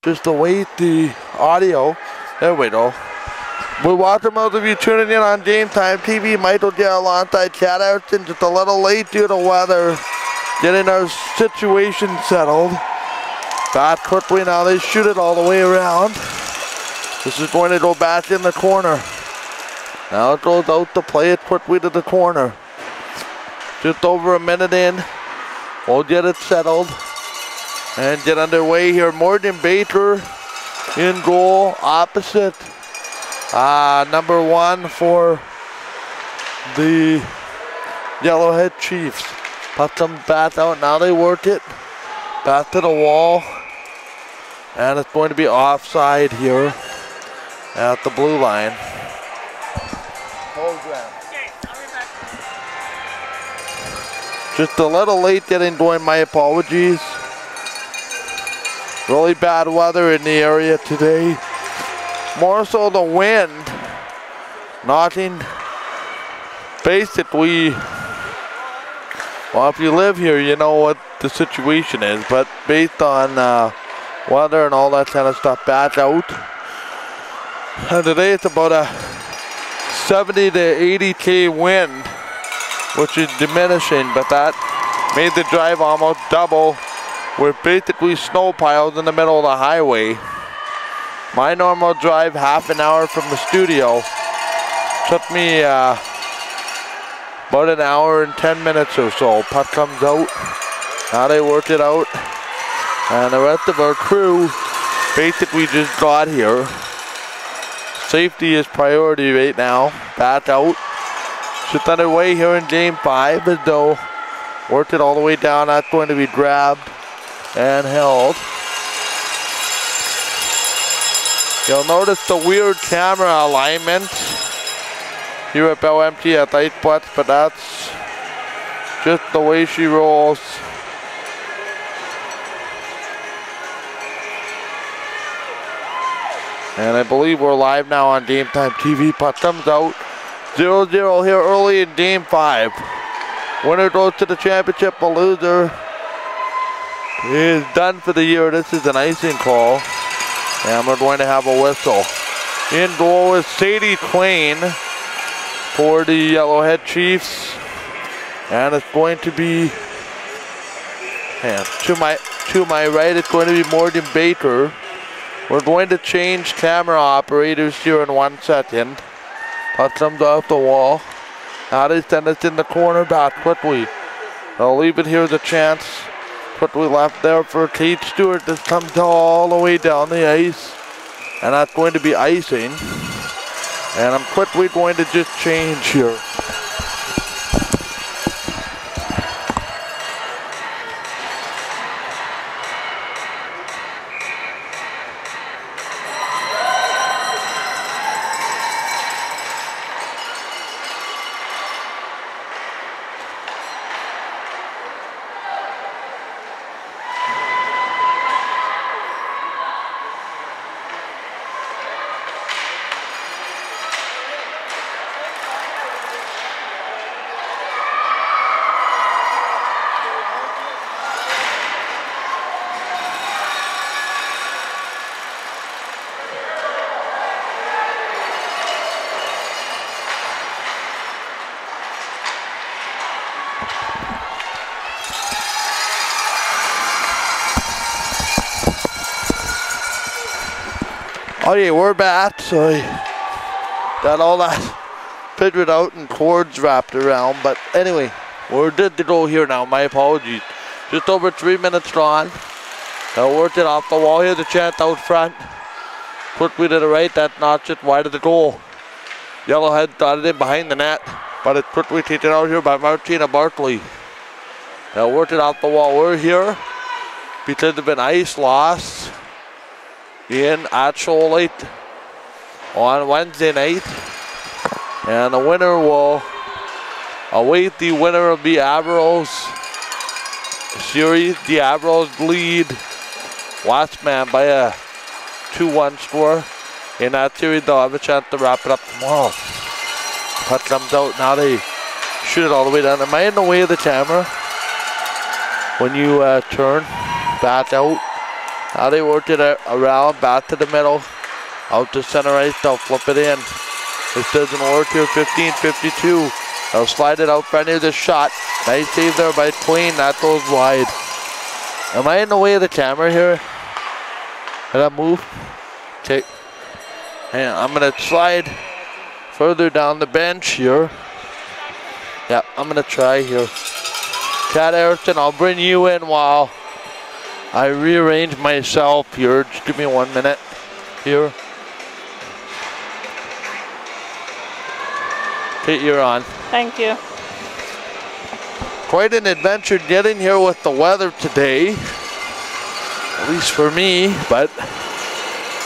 Just await the audio. There we go. We welcome those of you tuning in on Game Time TV. Michael J. alongside Chad Erickson. Just a little late due to weather. Getting our situation settled. Back quickly now. They shoot it all the way around. This is going to go back in the corner. Now it goes out to play it quickly to the corner. Just over a minute in. We'll get it settled and get underway here. Morgan Baker in goal, opposite number 1 for the Yellowhead Chiefs. Puck comes back out. Now they work it back to the wall, and it's going to be offside here at the blue line. Just a little late getting going, my apologies. Really bad weather in the area today. More so the wind knocking basically, well, if you live here you know what the situation is, but based on weather and all that kind of stuff, back out. And today it's about a 70 to 80k wind, which is diminishing, but that made the drive almost double with basically snow piles in the middle of the highway. My normal drive, half an hour from the studio, took me about an hour and 10 minutes or so. Puck comes out. Now they work it out. And the rest of our crew basically just got here. Safety is priority right now. Back out. Just underway here in Game 5 as though worked it all the way down. That's going to be grabbed and held. You'll notice the weird camera alignment here at Bell Empty at Ice, but that's just the way she rolls. And I believe we're live now on Game Time TV. Puck comes out. 0-0 here early in Game 5. Winner goes to the championship. The loser is done for the year. This is an icing call. And we're going to have a whistle. In goal is Sadie Quain for the Yellowhead Chiefs. And it's going to be, and to my right, it's going to be Morgan Baker. We're going to change camera operators here in 1 second. Puck comes off the wall. Now they send us in the corner back quickly. They'll leave it here as a chance. Quickly left there for Kate Stewart. This comes all the way down the ice. And that's going to be icing. And I'm quickly going to just change here. Okay, we're back, so I got all that figured out and cords wrapped around, but anyway, we're good to go here now. My apologies. Just over 3 minutes gone. I worked it off the wall. Here's a chance out front. Quickly to the right, that knocks it wide of the goal. Yellowhead got it in behind the net, but it's quickly taken out here by Martina Barkley. Now worked it off the wall. We're here because of an ice loss in at Shoal Lake on Wednesday night, and the winner will await the winner of the Avros series. The Avros lead Watchman by a 2-1 score in that series. They'll have a chance to wrap it up tomorrow. Puck comes out. Now they shoot it all the way down. Am I in the way of the camera when you turn back out? Now they worked it around, back to the middle, out to center ice, they'll flip it in. This doesn't work here, 15-52. They'll slide it out front near the shot. Nice save there by Queen, that goes wide. Am I in the way of the camera here? Did I move? Okay. And I'm gonna slide further down the bench here. Yeah, I'm gonna try here. Chad Erickson, I'll bring you in while I rearrange myself here. Just give me 1 minute here. Okay, you're on. Thank you. Quite an adventure getting here with the weather today. At least for me, but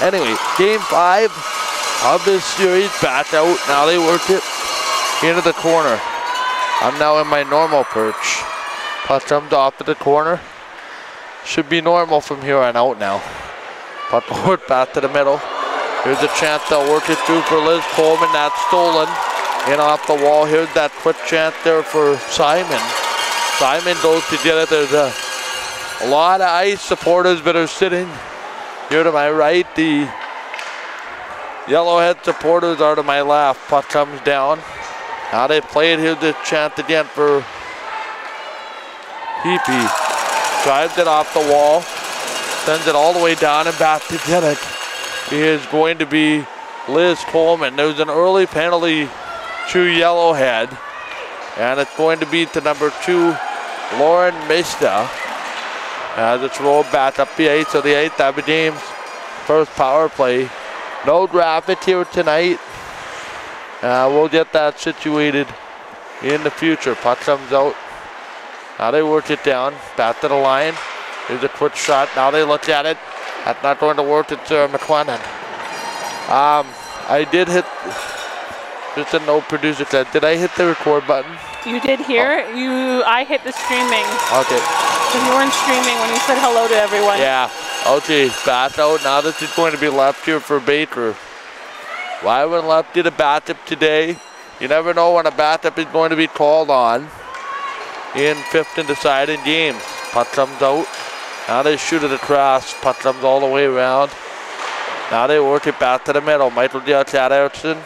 anyway, game 5 of this series, back out. Now they work it into the corner. I'm now in my normal perch. Puck comes off to the corner. Should be normal from here on out now. Puck forward back to the middle. Here's a chance they'll work it through for Liz Coleman. That's stolen. In off the wall. Here's that quick chance there for Simon. Simon goes to get it. There's a lot of Ice supporters that are sitting here to my right. The Yellowhead supporters are to my left. Puck comes down. Now they play it here, the chance again for Heapy. Drives it off the wall. Sends it all the way down and back to get it. It is going to be Liz Coleman. There's an early penalty to Yellowhead. And it's going to be to number 2, Lauren Mista. As it's rolled back up the ice. So the 8th of the game's first power play. No graphic here tonight. We'll get that situated in the future. Puck comes out. Now they work it down. Back to the line. Here's a quick shot. Now they look at it. That's not going to work. It's McLennan. I did hit, just a no producer said, did I hit the record button? You did hear? I hit the streaming. Okay. You weren't streaming when you said hello to everyone. Yeah. Okay, back out. Now this is going to be left here for Baker. Why would left did a bat-up today? You never know when a bat-up is going to be called on in 5th and deciding games. Puck comes out. Now they shoot it across. Puck comes all the way around. Now they work it back to the middle. Michael Dale, Chad Erickson.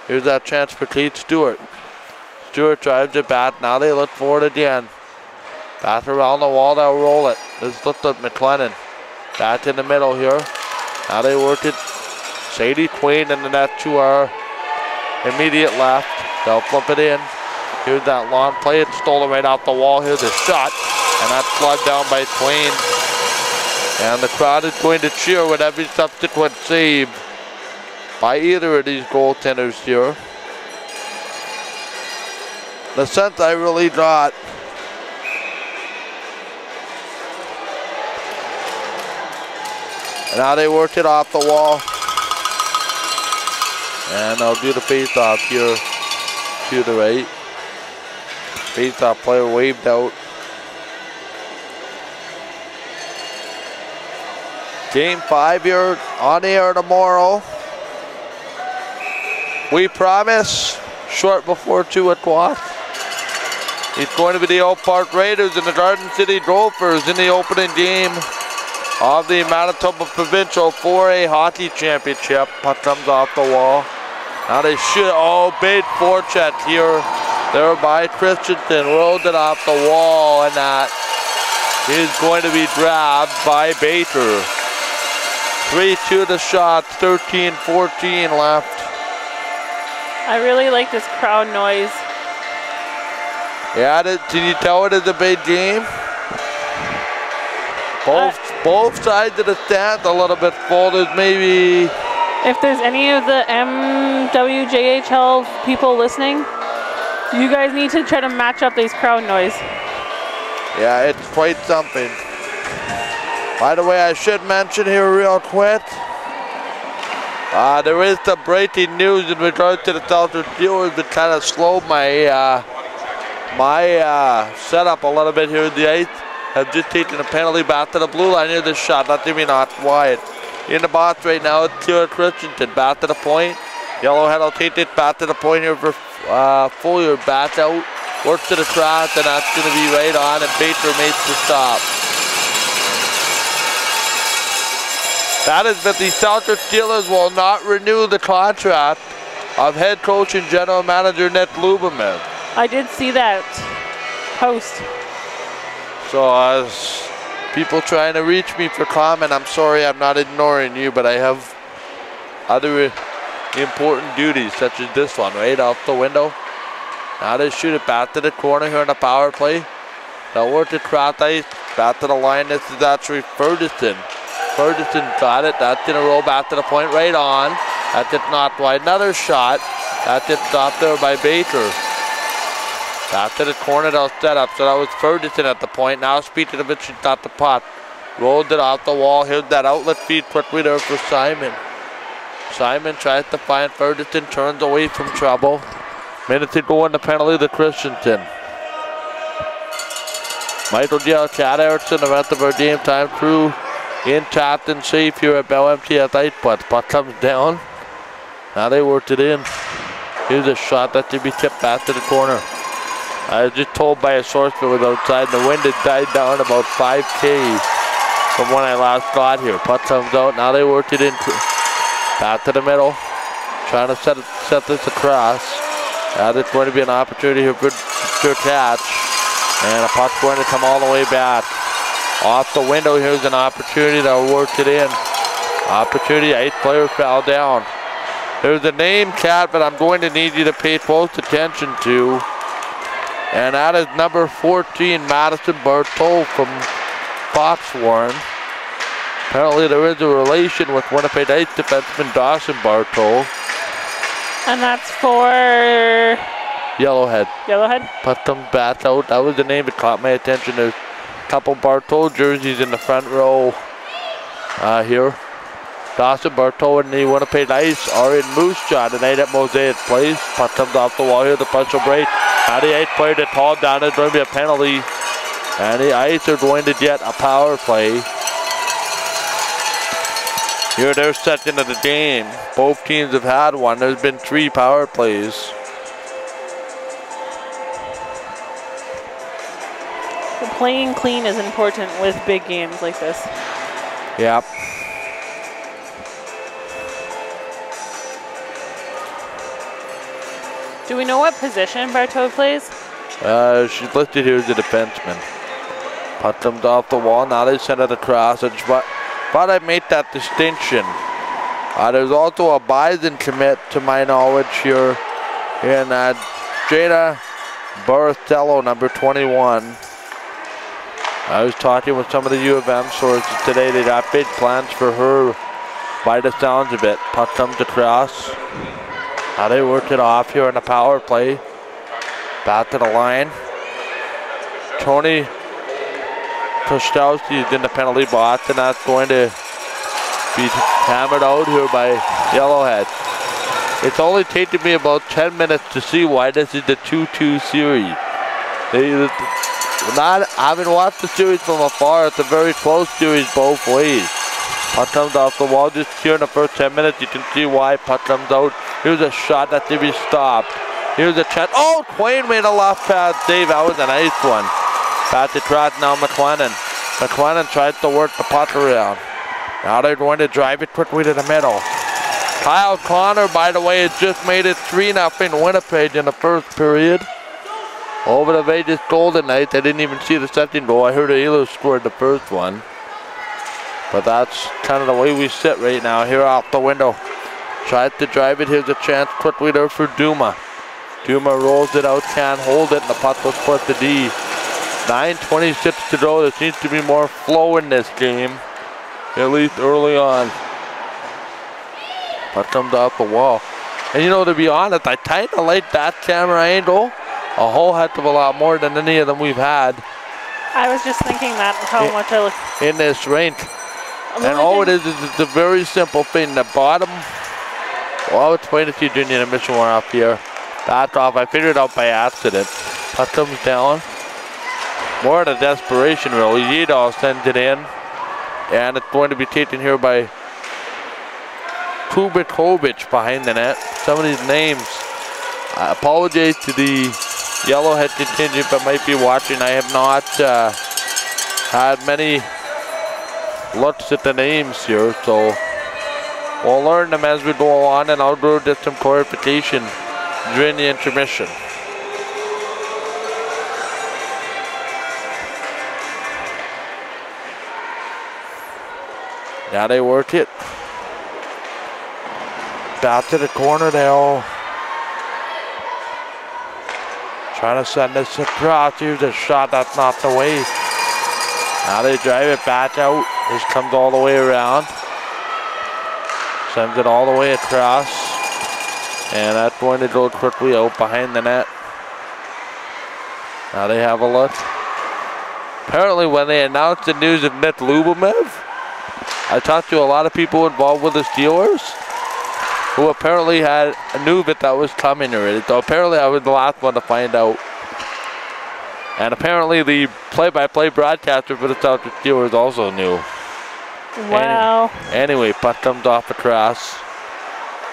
Here's that chance for Kate Stewart. Stewart drives it back. Now they look for it again. Back around the wall, they'll roll it. Let's look at McLennan. Back in the middle here. Now they work it. Sadie Queen and the net to our immediate left. They'll flip it in. Here's that long play. It's stolen right off the wall. Here's a shot. And that's slugged down by Queen. And the crowd is going to cheer with every subsequent save by either of these goaltenders here. The sense I really got and now they worked it off the wall. And they'll do the face-off here to the right. Face-off player waved out. Game 5 here on the air tomorrow. We promise short before 2 o'clock. It's going to be the Oak Park Raiders and the Garden City Gophers in the opening game of the Manitoba Provincial 4A Hockey Championship. Puck comes off the wall. Now they shoot. Oh, big forecheck here. There by Christensen. Rolled it off the wall, and that is going to be grabbed by Baker. 3-2 the shots. 13-14 left. I really like this crowd noise. Yeah, did you tell it is a big game? Both sides of the stand a little bit full. There's maybe... If there's any of the MWJHL people listening, you guys need to try to match up these crowd noise. Yeah, it's quite something. By the way, I should mention here real quick, there is the breaking news in regards to the Southern Steelers that kind of slowed my setup a little bit here in the ice. Have just taken a penalty back to the blue line near this shot, not to be not wide. In the box right now, it's Kira Christensen back to the point. Yellowhead will take it back to the point here for Fuller. Back out, works to the cross, and that's going to be right on, and Baker makes the stop. That is that the Seltzer Steelers will not renew the contract of head coach and general manager Ned Luberman. I did see that post. So as people trying to reach me for comment, I'm sorry, I'm not ignoring you, but I have other important duties such as this one right off the window. Now they shoot it back to the corner here in the power play. They'll work to Kraft Ice, back to the line. This is actually Ferguson. Ferguson got it. That's going to roll back to the point right on. That did not wide. Another shot. That did stop there by Baker. Back to the corner, they'll set up. So that was Ferguson at the point. Now Speedovic got the puck. Rolled it off the wall. Here's that outlet feed quickly there for Simon. Simon tries to find Ferguson, turns away from trouble. Minutes to go in the penalty to Christensen. Michael Gill, Chad Erickson, the rest of our game time crew intact and safe here at Bell MTS Ice. But puck comes down. Now they worked it in. Here's a shot that should be tipped back to the corner. I was just told by a source that was outside. The wind had died down about 5 Ks from when I last got here. Puck comes out. Now they worked it in back to the middle. Trying to set this across. Now there's going to be an opportunity here. Good catch. And a puck's going to come all the way back. Off the window, here's an opportunity to work it in. Opportunity, 8 players fell down. There's a name, Kat, but I'm going to need you to pay close attention to. And that is number 14, Madison Bartol from Foxwarren. Apparently there is a relation with Winnipeg Ice defenseman Dawson Bartol. And that's for Yellowhead. Yellowhead? Put them back out. That was the name that caught my attention. There's a couple Bartol jerseys in the front row here. Dawson Bartol and the Winnipeg Ice are in Moose Jaw tonight at Mosaic Place. Puck comes off the wall here. The punch will break. Now the Ice player to haul down. There's going to be a penalty. And the Ice are going to get a power play. Here they're second of the game. Both teams have had one. There's been 3 power plays. Playing clean is important with big games like this. Yep. Do we know what position Bartol plays? She's listed here as a defenseman. Puck comes off the wall. Now they send it across. But I made that distinction. There's also a Bison commit to my knowledge here in Jada Barthello, number 21. I was talking with some of the U of M sources today. They got big plans for her by the sounds of it. Puck comes across. Now they worked it off here in the power play. Back to the line. Tony Kostowski is in the penalty box, and that's going to be hammered out here by Yellowhead. It's only taken me about 10 minutes to see why this is the 2-2 series. Having watched the series from afar, it's a very close series both ways. Puck comes off the wall just here in the first 10 minutes. You can see why. Puck comes out. Here's a shot that should be stopped. Here's a chance. Oh, Quain made a left pass save. That was a nice one. Back to track now, McLennan. McLennan tries to work the puck around. Now they're going to drive it quickly to the middle. Kyle Connor, by the way, has just made it 3-0 Winnipeg in the first period. Over the Vegas Golden Knights. I didn't even see the second goal. I heard Elo scored the first one. But that's kind of the way we sit right now. Here off the window. Tries to drive it. Here's a chance quickly there for Duma. Duma rolls it out, can't hold it, and the puck was put to D. 9:26 to go. There seems to be more flow in this game, at least early on. Puck comes off the wall. And you know, to be honest, I kind of like that camera angle a whole heck of a lot more than any of them we've had. I was just thinking that how much I look in this rink. And all it is it's a very simple thing. The bottom, well, it's waiting to see Junior and Mission one up here. Back off. I figured it out by accident. Puck comes down. More of a desperation, really. Yedal sends it in. And it's going to be taken here by Kubikovic behind the net. Some of these names. I apologize to the Yellowhead contingent that might be watching. I have not had many looks at the names here, so we'll learn them as we go on, and I'll go get some clarification during the intermission. Now they work it. Back to the corner now. Trying to send this across. Here's a shot that's not the way. Now they drive it back out. This comes all the way around. Sends it all the way across. And that's going to go quickly out behind the net. Now they have a look. Apparently when they announced the news of Nick Lubomev, I talked to a lot of people involved with the Steelers who apparently knew that was coming already. So apparently I was the last one to find out. And apparently the play-by-play broadcaster for the Steelers also knew. Wow. Anyway, puck comes off across.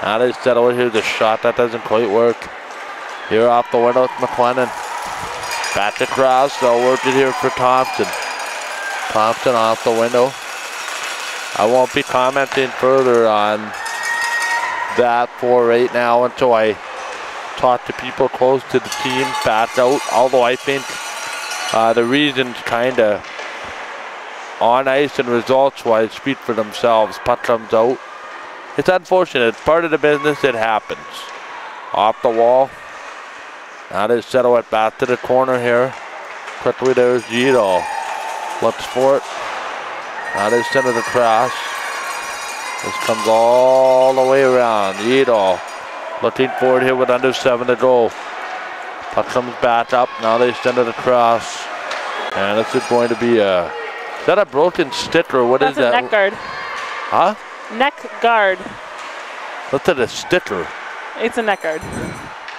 Now they settle it. Here's a shot that doesn't quite work. Here off the window, it's McLennan. Back across, they'll work it here for Thompson. Thompson off the window. I won't be commenting further on that for right now until I talk to people close to the team back out. Although I think the reasons kind of on ice and results-wise speak for themselves. Puck comes out. It's unfortunate. It's part of the business. It happens. Off the wall. Now they settle it back to the corner here. Quickly there's Gito. Looks for it. Now they send it across. This comes all the way around. Gito looking for it here with under 7 to go. Puck comes back up. Now they send it across. And this is going to be a... Is that a broken stick or what is that? That's a neck guard. Huh? Neck guard. What's it, a sticker? It's a neck guard.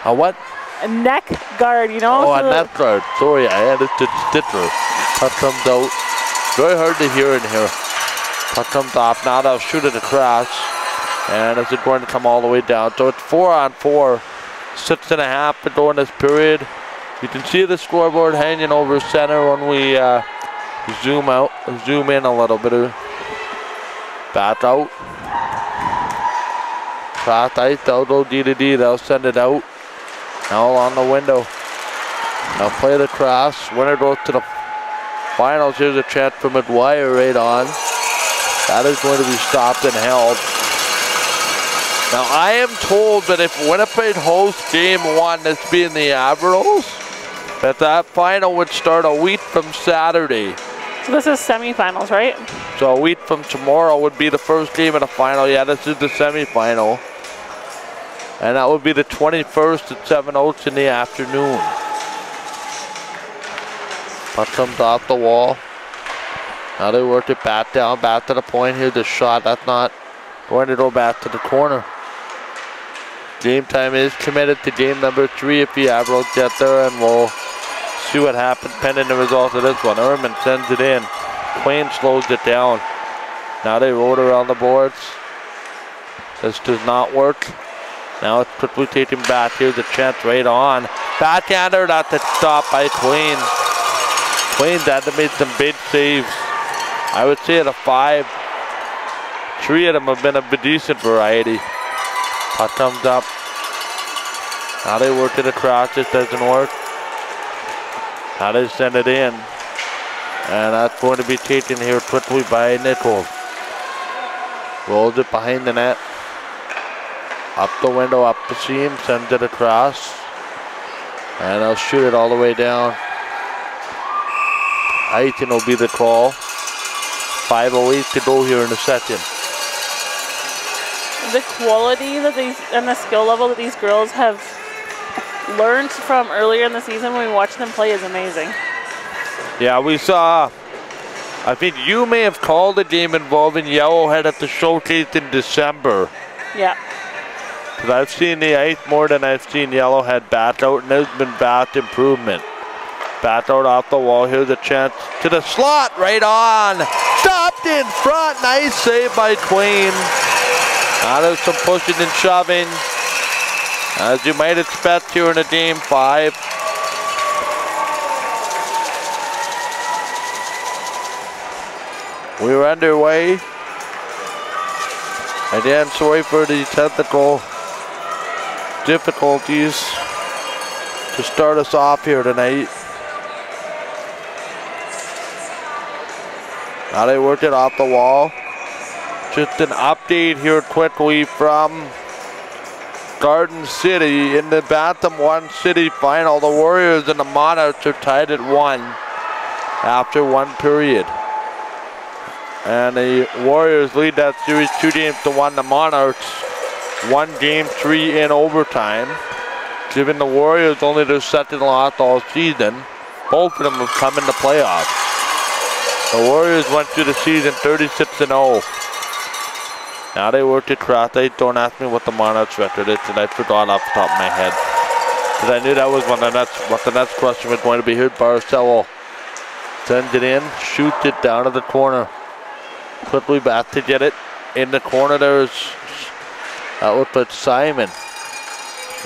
A what? A neck guard, you know? Oh, so a neck guard. Sorry, I had it to sticker. Puck comes out. Very hard to hear in here. Puck comes off. Now they'll shoot it across. And this is going to come all the way down. So it's 4-on-4. 6.5 to go in this period. You can see the scoreboard hanging over center when we zoom in a little bit. Back out. Cross ice, they'll go D to D. They'll send it out. Now on the window. They'll play the cross. Winner goes to the finals. Here's a chance for McGuire right on. That is going to be stopped and held. Now I am told that if Winnipeg hosts game 1, this being the Admirals, that final would start a week from Saturday. So this is semifinals, right? So a week from tomorrow would be the first game of the final. Yeah, this is the semifinal. And that would be the 21st at 7:00 in the afternoon. Puck comes off the wall. Now they work it back down, back to the point here. The shot, that's not going to go back to the corner. Game time is committed to game number 3 if the Admirals get there, and we'll see what happens pending the result of this one. Ehrman sends it in. Quain slows it down. Now they roll it around the boards. This does not work. Now it's quickly taken back. Here's a chance right on. Backhander, that's a stop by Quain. Quain's had to make some big saves. I would say at a 5. 3 of them have been of a decent variety. Puck comes up. Now they work it across. This doesn't work. Now they send it in. And that's going to be taken here quickly by Nichols. Rolls it behind the net. Up the window, up the seam, sends it across. And they'll shoot it all the way down. Aiton will be the call. 5:08 to go here in the second. The quality that and the skill level that these girls have learned from earlier in the season when we watched them play is amazing. Yeah, we saw, I think you may have called a game involving Yellowhead at the showcase in December. Yeah. Because I've seen the ice more than I've seen Yellowhead back out, and there's been vast improvement. Back out off the wall. Here's a chance to the slot, right on. Stopped in front. Nice save by Quain. Now there's some pushing and shoving, as you might expect here in a game 5. We're underway. Again, sorry for the technical difficulties to start us off here tonight. Now they worked it off the wall. Just an update here quickly from Garden City in the Bantam 1 City final. The Warriors and the Monarchs are tied at 1 after 1 period. And the Warriors lead that series 2-1. The Monarchs 1 game 3 in overtime. Giving the Warriors only their second loss all season. Both of them have come in the playoffs. The Warriors went through the season 36-0. Now they worked it cross. Don't ask me what the Monarchs record is, and I forgot off the top of my head. Because I knew that was what the next question was going to be. Here, Barcelo sends it in, shoots it down to the corner. Quickly back to get it in the corner. That looked like Simon.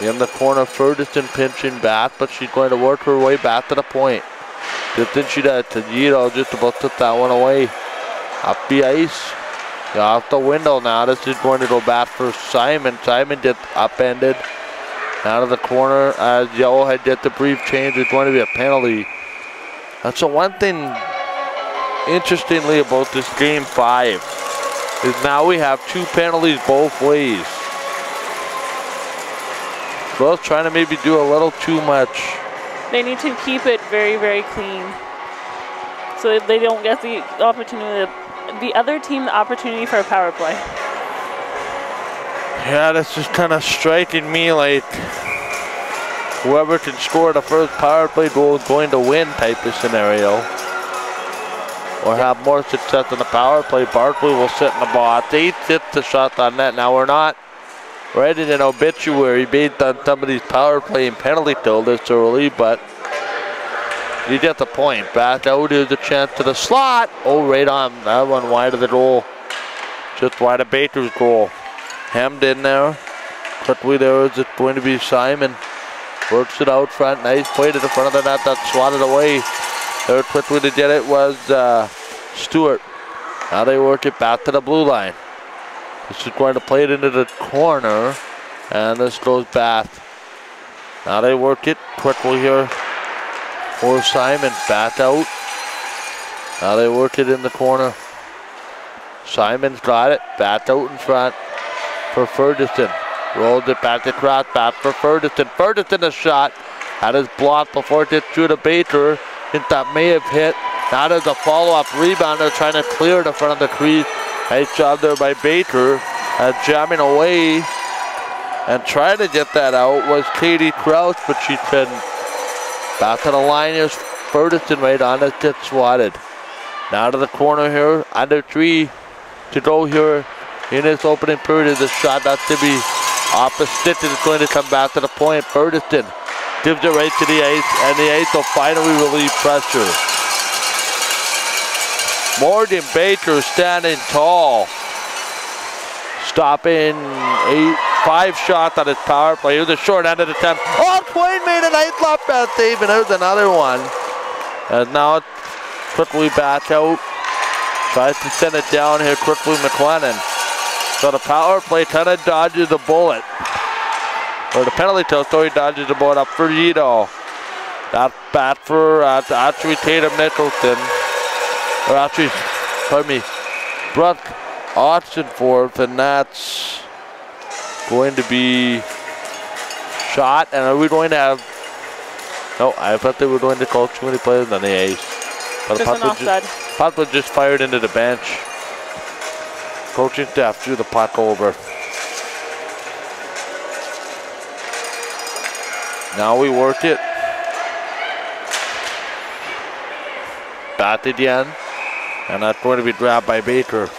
In the corner, Ferguson pinching back, but she's going to work her way back to the point. Just then she does. Tajito just about took that one away. Up the ice. Off the window now. This is going to go back for Simon. Simon gets upended. Out of the corner as Yellowhead gets the brief change. It's going to be a penalty. That's the one thing interestingly about this game 5 is now we have 2 penalties both ways. Both trying to maybe do a little too much. They need to keep it very, very clean so they don't get the opportunity, the other team the opportunity for a power play. Yeah, that's just kind of striking me like whoever can score the first power play goal is going to win type of scenario. Or have more success in the power play. Barkley will sit in the box. 8 hits the shot on net. Now we're not writing an obituary based on some of these power play and penalty till this early, but you get the point. Back out is a chance to the slot. Oh, right on. That one wide of the goal. Just wide of Baker's goal. Hemmed in there. Quickly there is it going to be Simon. Works it out front. Nice play to the front of the net. That swatted away. There quickly to get it was Stewart. Now they work it back to the blue line. This is going to play it into the corner. And this goes back. Now they work it quickly here for Simon. Back out. Now they work it in the corner. Simon's got it. Back out in front for Ferguson. Rolled it back across. Back for Ferguson. Ferguson a shot. Had his block before it gets through to Baker. That may have hit. Now there's a follow-up rebound. They're trying to clear the front of the crease. Nice job there by Baker. Jamming away and trying to get that out was Katie Crouch, but she couldn't. Back to the line is Ferguson right on it. Gets swatted. Now to the corner here. Under 3 to go here in this opening period. The shot that's to be off the stick. It's going to come back to the point. Ferguson gives it right to the ice, and the ice will finally relieve pressure. Morgan Baker standing tall. Stopping 5 shots on his power play. Here's a short end of the attempt. Oh, Twain made a nice left pass save, and there's another one. And now it's quickly back out. Tries to send it down here quickly, McLennan. So the power play kind of dodges a bullet. Or the penalty kill, so he dodges the ball up for Yito. That's bad for actually Tatum Nicholson. Or actually, pardon me, Brooke Oxenforth, and that's going to be shot. And are we going to have? No, I thought they were going to call too many players on the ice. But the puck was just fired into the bench. Coaching staff threw the puck over. Now we work it. Back again. And that's going to be grabbed by Baker.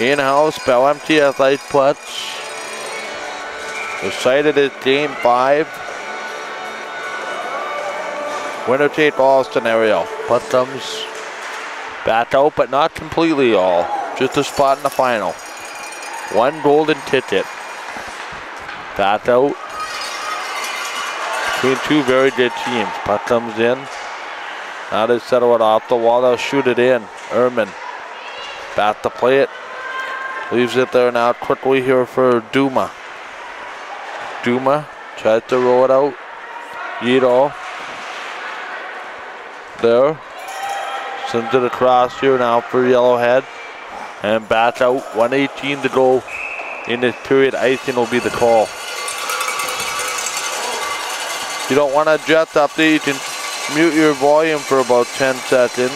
In-house, Bell MTS Ice Putts. Decided it's game 5. Winner take all scenario. Putt comes back out, but not completely all. Just a spot in the final. 1 golden ticket. Back out. between two very good teams. Puck comes in. Now they settle it off the wall. They'll shoot it in. Ehrman. Bat to play it. Leaves it there now quickly here for Duma. Duma tries to roll it out. Yedo. There. Sends it across here now for Yellowhead. And bats out. 1:18 to go in this period. Icing will be the call. If you don't want to Jets update, you can mute your volume for about 10 seconds.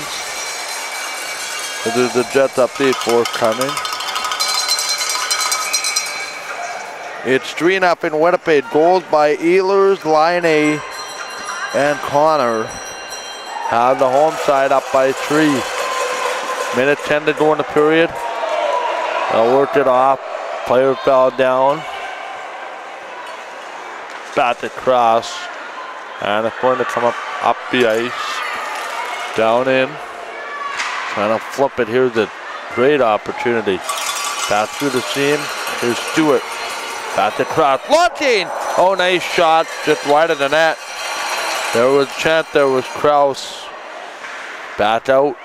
So there's the Jets update forthcoming. It's 3-0 Winnipeg. Goals by Ehlers, Line and Connor. Have the home side up by 3. Minute 10 to go in the period. They'll work it off. Player fell down. Bat across. And it's going to come up the ice. Down in. Trying to flip it. Here's a great opportunity. Bat through the seam. Here's Stewart. Bat across. Launching! Oh, nice shot. Just wide of the net. There was a chance. There was Krause. Bat out.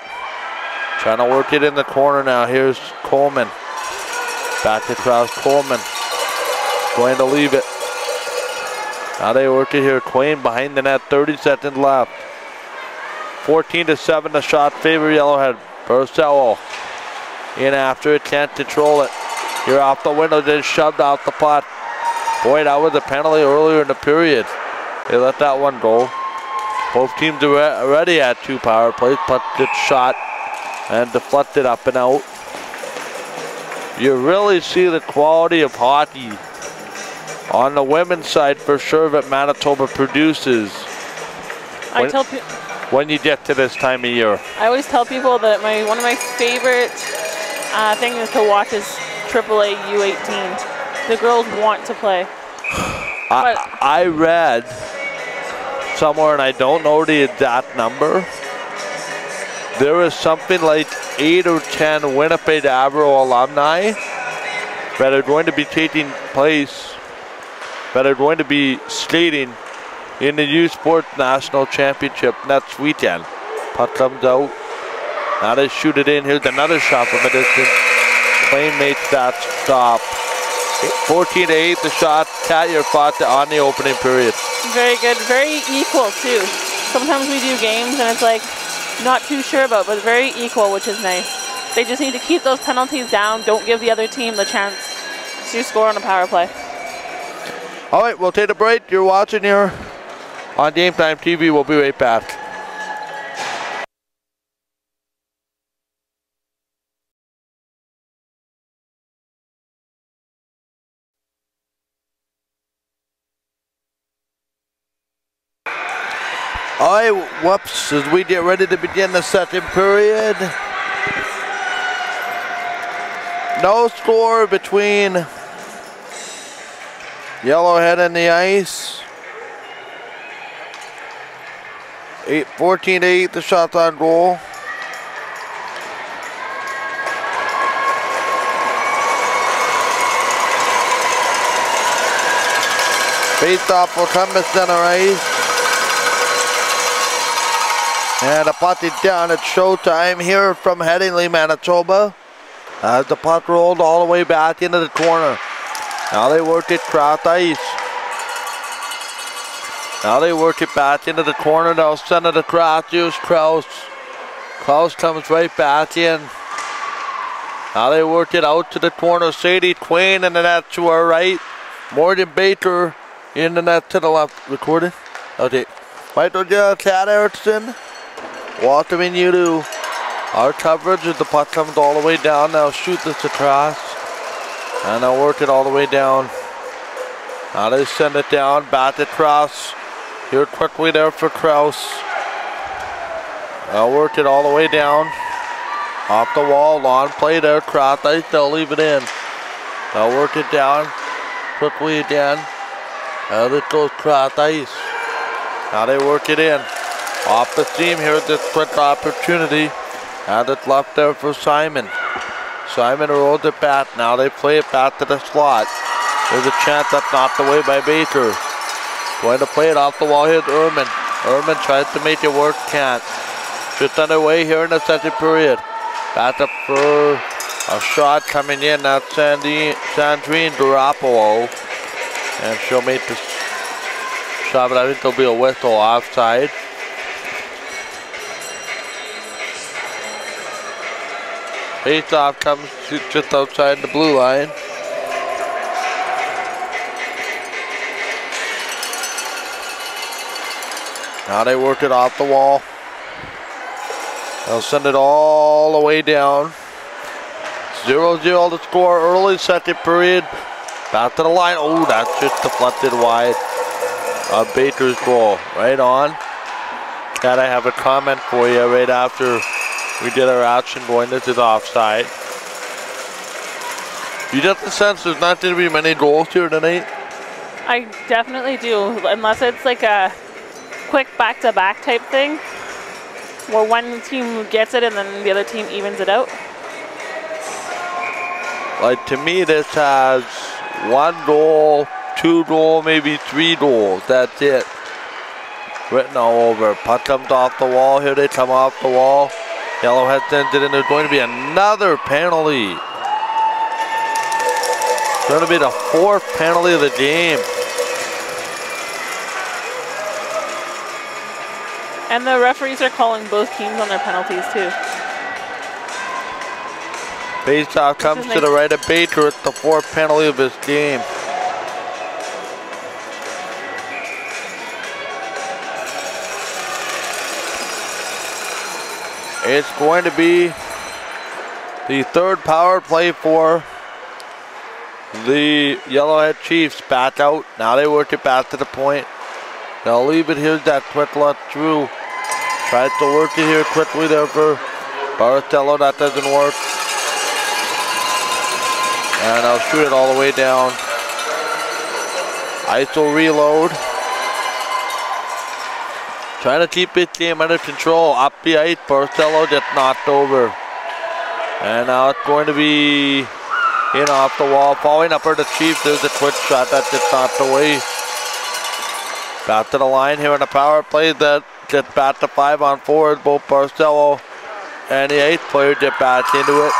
Trying to work it in the corner now. Here's Coleman. Back across Coleman. Going to leave it. Now they work it here. Quain behind the net. 30 seconds left. 14-7 the shot favor Yellowhead. Bursello in after it. Can't control it. Here off the window. Just shoved out the puck. Boy, that was a penalty earlier in the period. They let that one go. Both teams are already at 2 power plays. Puck gets shot and deflected up and out. You really see the quality of hockey on the women's side for sure that Manitoba produces when you get to this time of year. I always tell people that one of my favorite things to watch is AAA U18. The girls want to play. I read somewhere, and I don't know the exact number, there is something like 8 or 10 Winnipeg Avro alumni that are going to be taking place, that are going to be skating in the U Sports National Championship next weekend. Puck comes out. Now they shoot it in. Here's another shot from a distance. Quain makes that stop. 14-8 the shot. Kat, your thoughts on the opening period? Very good. Very equal, too. Sometimes we do games and it's like not too sure about, but very equal, which is nice. They just need to keep those penalties down. Don't give the other team the chance to score on a power play. All right, we'll take a break. You're watching here on Game Time TV. We'll be right back. All right, whoops, as we get ready to begin the second period. No score between Yellowhead and the Ice. 14-8 the shots on goal. Face off will come to center ice. And the puck is down. It's showtime here from Headingley, Manitoba. As the puck rolled all the way back into the corner. Now they work it cross ice. Now they work it back into the corner. They'll send it across. Here's Krause. Krause comes right back in. Now they work it out to the corner. Sadie Quain in the net to our right. Morgan Baker in the net to the left. Recorded? Okay. Michael Kat Erickson. Welcoming you to our coverage as the puck comes all the way down. They'll shoot this across. And they'll work it all the way down. Now they send it down, back across. Here quickly there for Krause. They'll work it all the way down. Off the wall, long play there, cross ice, they'll leave it in. They'll work it down, quickly again. As it goes cross ice. Now they work it in. Off the seam, here's this quick opportunity. And it's left there for Simon. Simon rolls it back. Now they play it back to the slot. There's a chance that's knocked away by Baker. Going to play it off the wall here to Ehrman. Ehrman tries to make it work, can't. Just underway here in the second period. Back up for a shot coming in. That's Sandrine Garoppolo. And she'll make the shot, but I think there'll be a whistle offside. Face-off comes just outside the blue line. Now they work it off the wall. They'll send it all the way down. 0-0 to score early second period. Back to the line. Oh, that's just deflected wide. Baker's goal. Right on. Gotta have a comment for you right after we did our action going. This is offside. You get the sense there's not going to be many goals here tonight? I definitely do, unless it's like a quick back-to-back type thing where one team gets it and then the other team evens it out. Like, to me, this has 1 goal, 2 goals, maybe 3 goals. That's it. Written all over. Puck comes off the wall. Here they come off the wall. Yellowhead sends it in. There's going to be another penalty. It's going to be the 4th penalty of the game. And the referees are calling both teams on their penalties too. Faceoff comes to the right of Baker. It's the 4th penalty of his game. It's going to be the 3rd power play for the Yellowhead Chiefs. Back out. Now they work it back to the point. They'll leave it. Here's that quick let through. Tries to work it here quickly there for Barcello. That doesn't work. And I'll shoot it all the way down. Ice will reload. Trying to keep this game under control. Up the ice. Barcello gets knocked over. And now it's going to be in off the wall. Following up for the Chiefs. There's a quick shot that gets knocked away. Back to the line here in the power play that gets back to 5-on-4. Both Barcello and the 8th player get back into it.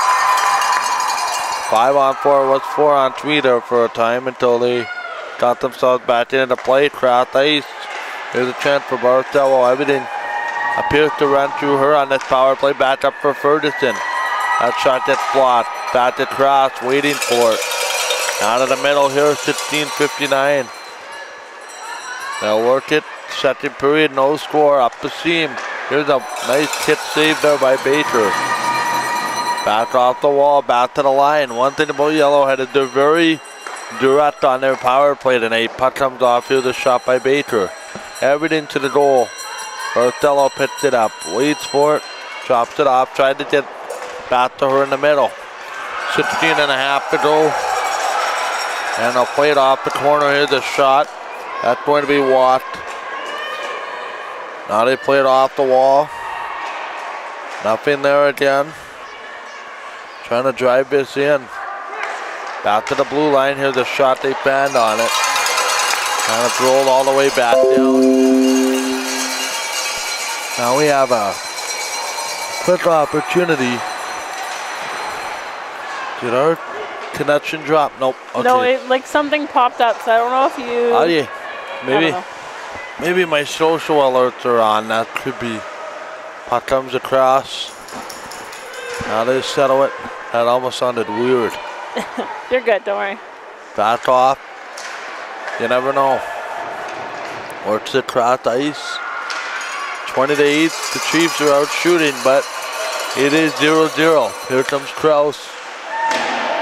5-on-4 was 4-on-3 there for a time until they got themselves back into play. Cross ice. Here's a chance for Barcello. Everything appears to run through her on this power play. Back up for Ferguson. That shot gets blocked. Back to Cross, waiting for it. Out of the middle here, 16:59. They'll work it. Second period, no score. Up the seam. Here's a nice hit save there by Baker. Back off the wall, back to the line. One thing about Yellowhead is they're very direct on their power play tonight. Puck comes off. Here's a shot by Baker. Everything to the goal. Barcello picks it up. Waits for it. Chops it off. Tried to get back to her in the middle. 16.5 to go. And they'll play it off the corner. Here's a shot. That's going to be walked. Now they play it off the wall. Nothing there again. Trying to drive this in. Back to the blue line. Here's a shot. They banned on it. And it's rolled all the way back down. Now we have a quick opportunity. Did our connection drop? Nope. Okay. No, it, like something popped up, so I don't know if you... Oh, yeah. Maybe my social alerts are on. That could be. Puck comes across. Now they settle it. That almost sounded weird. You're good, don't worry. Back off. You never know. Works it across ice. 20 to 8. The Chiefs are out shooting, but it is 0-0. Here comes Krause.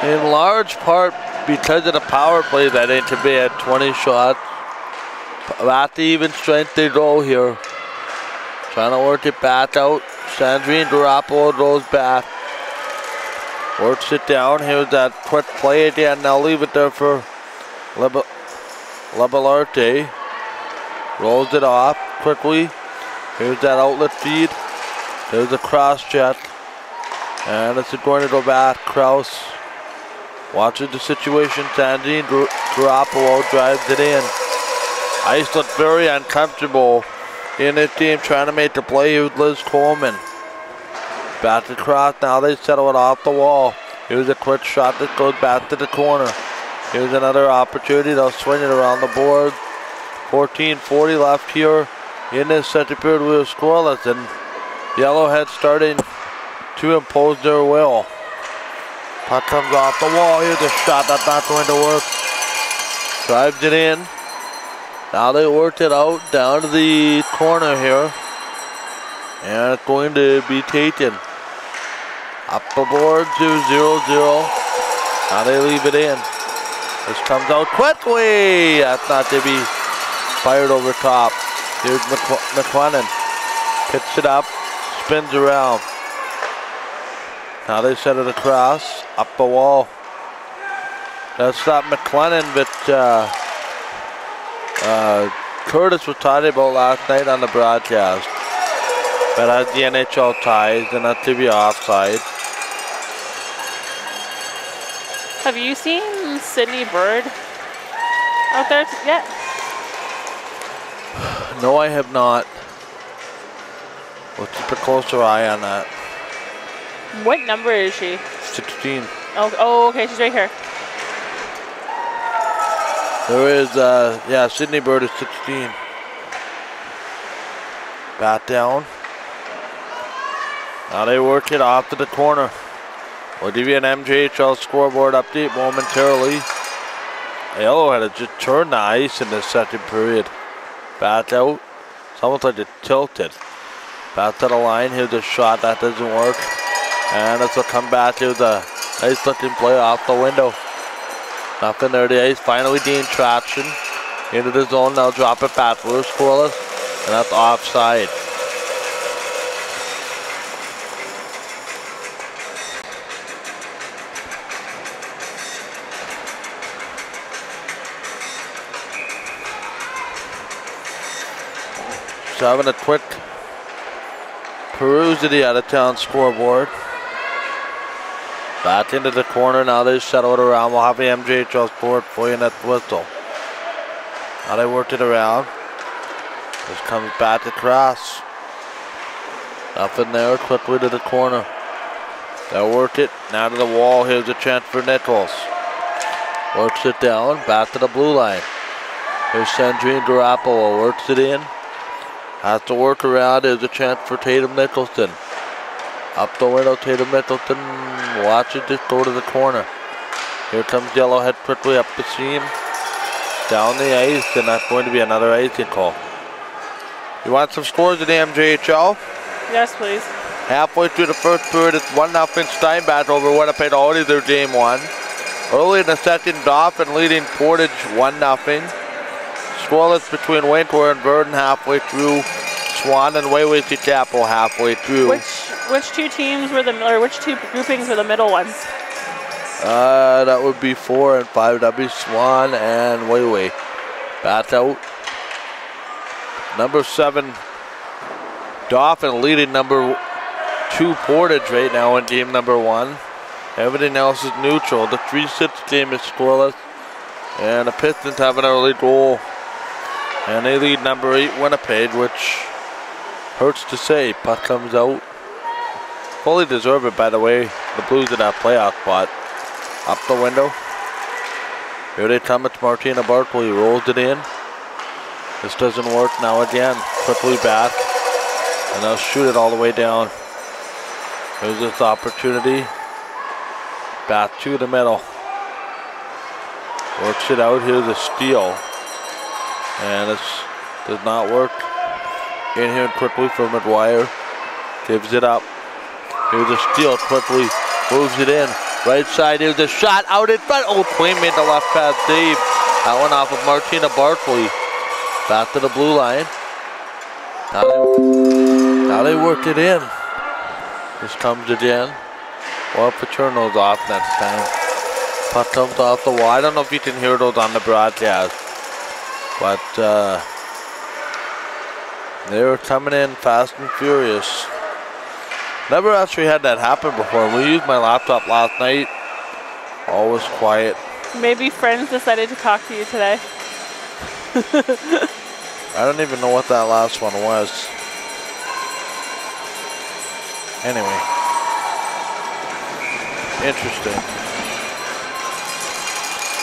In large part because of the power play that ain't to be at 20 shots. At the even strength they go here. Trying to work it back out. Sandrine Garoppolo goes back. Works it down. Here's that quick play again. Now leave it there for Labellarte. Rolls it off quickly. Here's that outlet feed. There's a cross check. And it's going to go back. Krause watches the situation. Sandrine Garoppolo drives it in. Ice looked very uncomfortable in this team trying to make the play with Liz Coleman. Back across, now they settle it off the wall. Here's a quick shot that goes back to the corner. Here's another opportunity, they'll swing it around the board. 14:40 left here in this second period. We were scoreless and Yellowhead starting to impose their will. Puck comes off the wall, here's a shot that's not going to work. Drives it in. Now they worked it out down to the corner here. And it's going to be taken. Up the board to 0-0. Now they leave it in. This comes out quickly. That's not to be fired over top. Here's McLennan. Picks it up. Spins around. Now they set it across. Up the wall. That's not McLennan, but Curtis was talking about last night on the broadcast. But as the NHL ties, and not to be offside. Have you seen Sydney Bird out there yet? No, I have not. We'll keep a closer eye on that. What number is she? 16. Oh, okay, she's right here. There is, yeah, Sydney Bird is 16. Bat down. Now they work it off to the corner. We'll give you an MJHL scoreboard update momentarily. Yellowhead has just turned the ice in the second period. Bat out. It's almost like it tilted. Bat to the line. Here's a shot. That doesn't work. And this will come back to the nice looking play off the window. Nothing there. The ice finally gained traction. Into the zone. Now drop it back. We're scoreless. And that's offside. So having a quick peruse of the out-of-town scoreboard. Back into the corner. Now they settle it around. We'll have the MJHL score for you in that whistle. Now they worked it around. This comes back across. Nothing there. Quickly to the corner. They'll work it. Now to the wall. Here's a chance for Nichols. Works it down. Back to the blue line. Here's Sandrine Garoppolo. Works it in. Has to work around. There's a chance for Tatum Nicholson. Up the window, Tatum Nicholson. Watch it just go to the corner. Here comes Yellowhead quickly up the seam. Down the ice, and that's going to be another icing call. You want some scores in the MJHL? Yes, please. Halfway through the first period, it's 1-0 Steinbach over Winnipeg, already their game one. Early in the second, Dauphin leading Portage 1-0. Scoreless between Winkler and Burden halfway through. Swan and Wayway Capital halfway through. Which two teams were which two groupings were the middle ones? That would be 4 and 5W. Swan and Wayway. Bat out. Number 7, Dauphin leading number 2 Portage right now in game number 1. Everything else is neutral. The 3-6 game is scoreless. And the Pistons have an early goal. And they lead number 8 Winnipeg, which hurts to say. Puck comes out. Fully deserve it, by the way. The Blues in that playoff spot. Up the window. Here they come. It's Martina Barkley. Rolls it in. This doesn't work now again. Quickly back. And they'll shoot it all the way down. Here's this opportunity. Back to the middle. Works it out. Here's a steal. And this does not work. In here quickly for McGuire. Gives it up. Here's a steal quickly. Moves it in. Right side. Here's a shot out in front. Oh, Queen made the left pad save. That one off of Martina Barkley. Back to the blue line. Now they work it in. This comes again. We'll have to turn those off next time. Puck comes off the wall. I don't know if you can hear those on the broadcast. But they were coming in fast and furious. Never actually had that happen before. We used my laptop last night. All was quiet. Maybe friends decided to talk to you today. I don't even know what that last one was. Anyway. Interesting.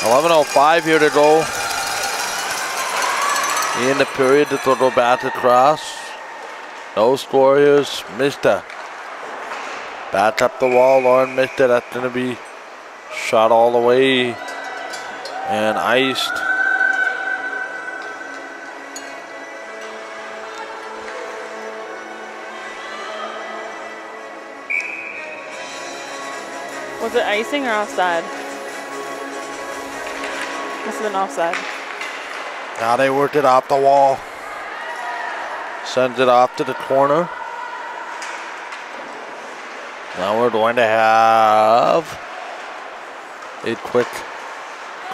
11:05 here to go. In the period, the little bat across. No score here. Missed it. Back up the wall. Lauren missed it. That's going to be shot all the way and iced. Was it icing or offside? Must have been offside. Now they worked it off the wall. Sends it off to the corner. Now we're going to have a quick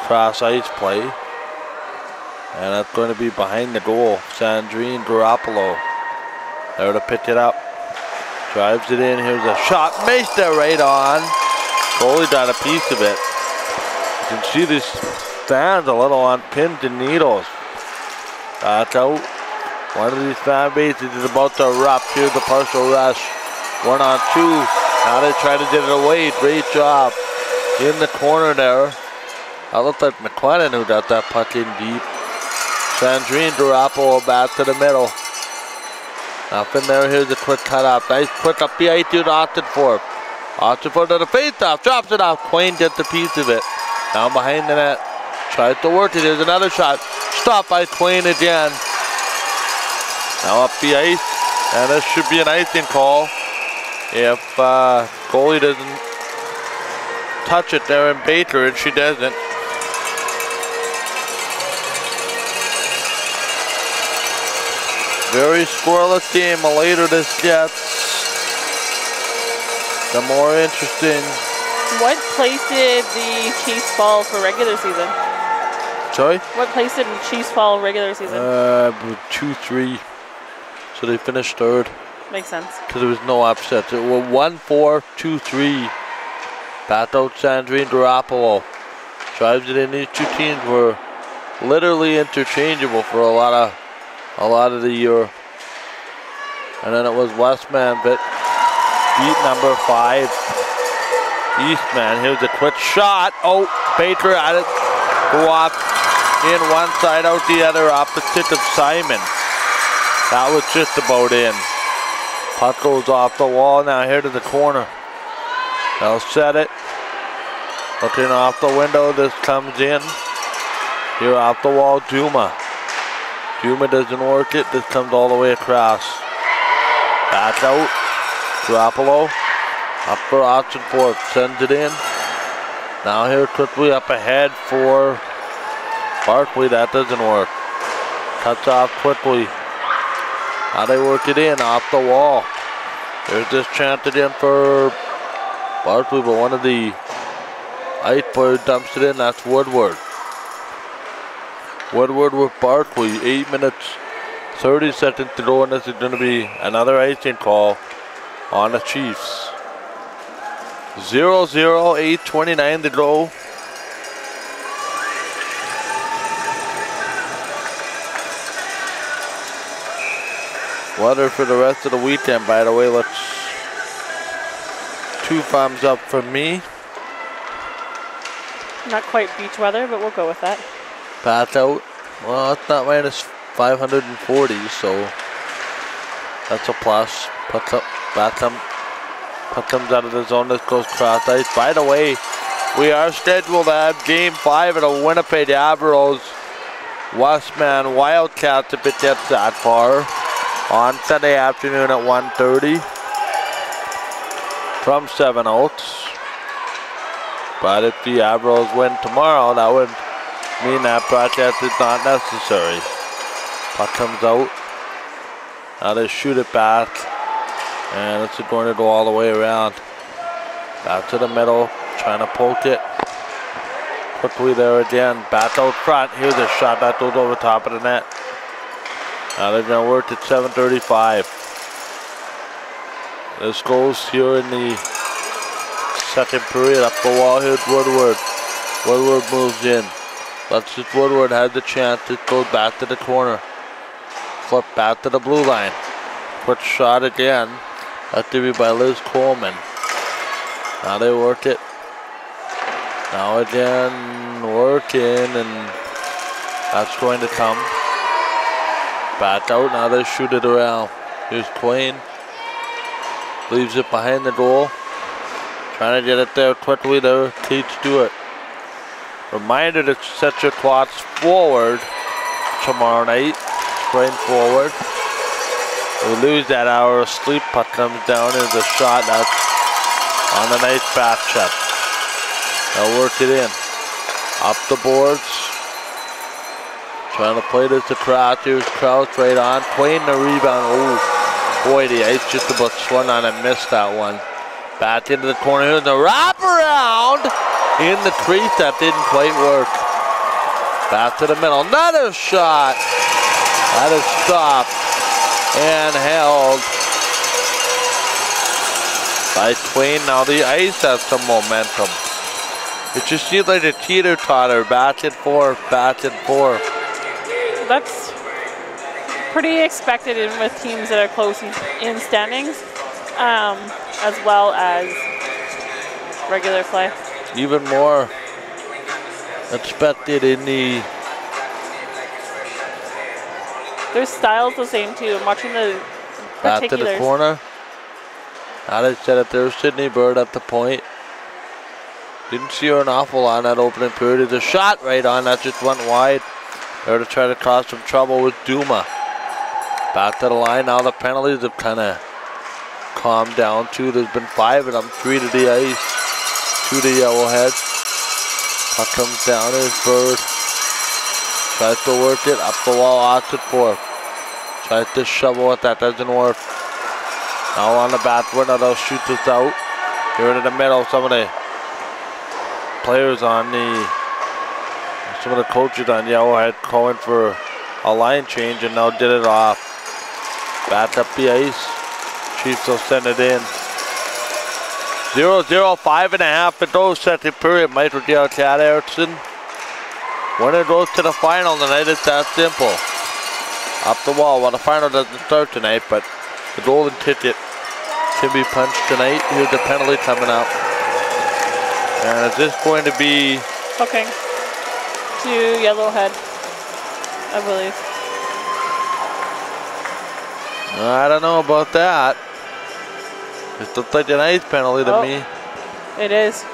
cross ice play. And that's going to be behind the goal. Sandrine Garoppolo there to pick it up. Drives it in. Here's a shot. Missed it right on. Goalie got a piece of it. You can see this fans a little on pins and needles. Back out. One of these fan bases is about to erupt. Here's the partial rush. 1-on-2. Now they try to get it away. Great job in the corner there. That looked like McLennan who got that puck in deep. Sandrine Garoppolo back to the middle. Nothing there. Here's a quick cut off. Nice quick up the ice to Oxenford. Oxenford to the face-off. Drops it off. Quain gets a piece of it. Now behind the net. Tries to work it. Here's another shot. Stopped by Quain again. Now up the ice. And this should be an icing call. If goalie doesn't touch it there in Baker, and she doesn't. Very scoreless game. The later this gets, the more interesting. What place did the Chiefs fall for regular season? Sorry? What place did the Chiefs fall regular season? 2-3. So they finished third. Makes sense. Because there was no upsets. It was 1-4, 2-3. Back out Sandrine Garoppolo. Drives it in. These two teams were literally interchangeable for a lot of the year. And then it was Westman beat number 5. Eastman. Here's a quick shot. Oh, Baker at it. Go off in one side, out the other, opposite of Simon. That was just about in. Puck goes off the wall now here to the corner. They'll set it. Looking off the window, this comes in. Here off the wall, Duma. Duma doesn't work it, this comes all the way across. Back out, Garoppolo. Up for Oxenford, sends it in. Now here quickly up ahead for Barkley, that doesn't work. Cuts off quickly. Now they work it in off the wall. There's this chanted in for Barkley, but one of the ice players dumps it in. That's Woodward. Woodward with Barkley. 8 minutes, 30 seconds to go, and this is going to be another icing call on the Chiefs. 0-0, 8:29 to go. Weather for the rest of the weekend, by the way, looks 2 thumbs up for me. Not quite beach weather, but we'll go with that. Back out. Well, it's not minus 540, so that's a plus. Puck up, back up. Puck comes out of the zone. This goes cross ice. By the way, we are scheduled to have Game 5 of the Winnipeg Admirals Westman Wildcats if it gets that far. On Sunday afternoon at 1:30 from 7 Oaks. But if the Admirals win tomorrow, that would mean that broadcast is not necessary. Puck comes out. Now they shoot it back. And it's going to go all the way around. Back to the middle, trying to poke it. Quickly there again, back out front. Here's a shot that goes over top of the net. Now they're going to work at 7:35. This goes here in the second period. Up the wall, here's Woodward. Woodward moves in. Alexis Woodward had the chance. It goes back to the corner. Flip back to the blue line. Quick shot again. That to be by Liz Coleman. Now they work it. Now again, working, and that's going to come. Back out, now they shoot it around. Here's Quain. Leaves it behind the goal. Trying to get it there quickly to Kate Stewart. Reminder to set your clocks forward tomorrow night. Spraying forward. We lose that hour of sleep. Puck comes down as a shot. That's on a nice back check. They'll work it in. Up the boards. Trying to play this to Crouch. Here's Crouch right on. Quain the rebound. Oh, boy, the ice just about swung on and missed that one. Back into the corner. Here's the wraparound in the crease. That didn't quite work. Back to the middle. Another shot. That is stopped and held by Quain. Now the ice has some momentum. It just seems like a teeter-totter. Back and forth, back and forth. That's pretty expected with teams that are close in standings, as well as regular play. Even more expected in the... Their style's the same too. I'm watching the Back to particulars. the corner. Now they set it there. Sydney Bird at the point. Didn't see her an awful lot in that opening period. There's a shot right on. That just went wide. There to try to cause some trouble with Duma. Back to the line. Now the penalties have kind of calmed down too. There's been 5 of them. 3 to the ice. 2 to Yellowhead. Puck comes down. There's Bird. Tries to work it. Up the wall. Opts it for. Tries to shovel it. That doesn't work. Now on the back window. They'll shoot this out. Here in the middle. Some of the players on some of the coaches on Yellowhead calling for a line change, and now did it off. Back up the ice. Chiefs will send it in. 0-0, 5.5 to go, second period. Michael Dale Chad Erickson. Winner goes to the final tonight. It's that simple. Up the wall. Well, the final doesn't start tonight, but the golden ticket can be punched tonight. Here's the penalty coming up. And is this going to be... Hooking to Yellowhead, I believe. I don't know about that. It looks like an ice penalty to me. It is.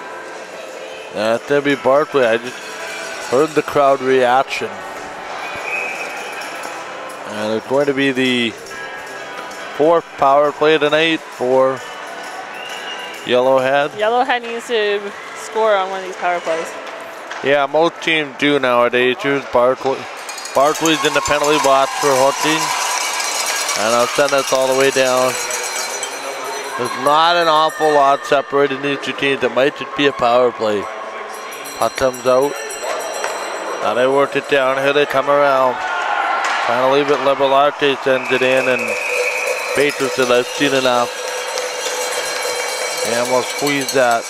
That's going to be Barkley. I just heard the crowd reaction. And it's going to be the 4th power play tonight for Yellowhead. Yellowhead needs to score on one of these power plays. Yeah, most teams do nowadays. Here's Barkley. Barkley's in the penalty box for hooking. And I'll send this all the way down. There's not an awful lot separating these two teams. It might just be a power play. Puck comes out. Now they work it down. Here they come around. Trying to leave it. Liberlarque sends it in, and Patriots said, I've seen enough. And we'll squeeze that.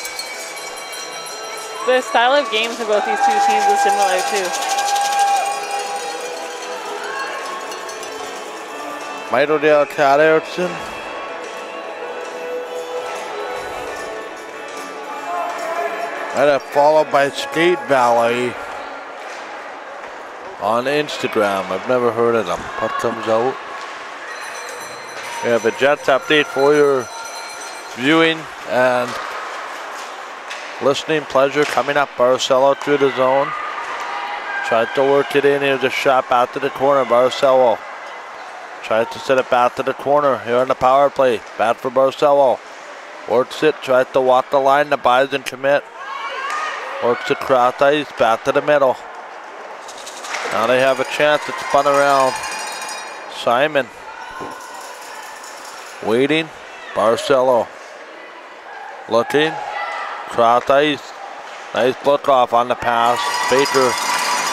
The style of games of both these two teams is similar too. Mydodale Chad Erickson. And that followed by Skate Valley on Instagram. I've never heard of them. Puck comes out. We have a Jets update for your viewing and listening pleasure coming up. Barcelo through the zone. Tried to work it in. Here's a shot back to the corner. Barcelo tried to set it back to the corner here on the power play. Bad for Barcelo. Works it. Tried to walk the line. The Bison commit. Works it cross ice. Back to the middle. Now they have a chance. It's spun around. Simon. Waiting. Barcelo. Looking. Cross ice. Nice look off on the pass. Baker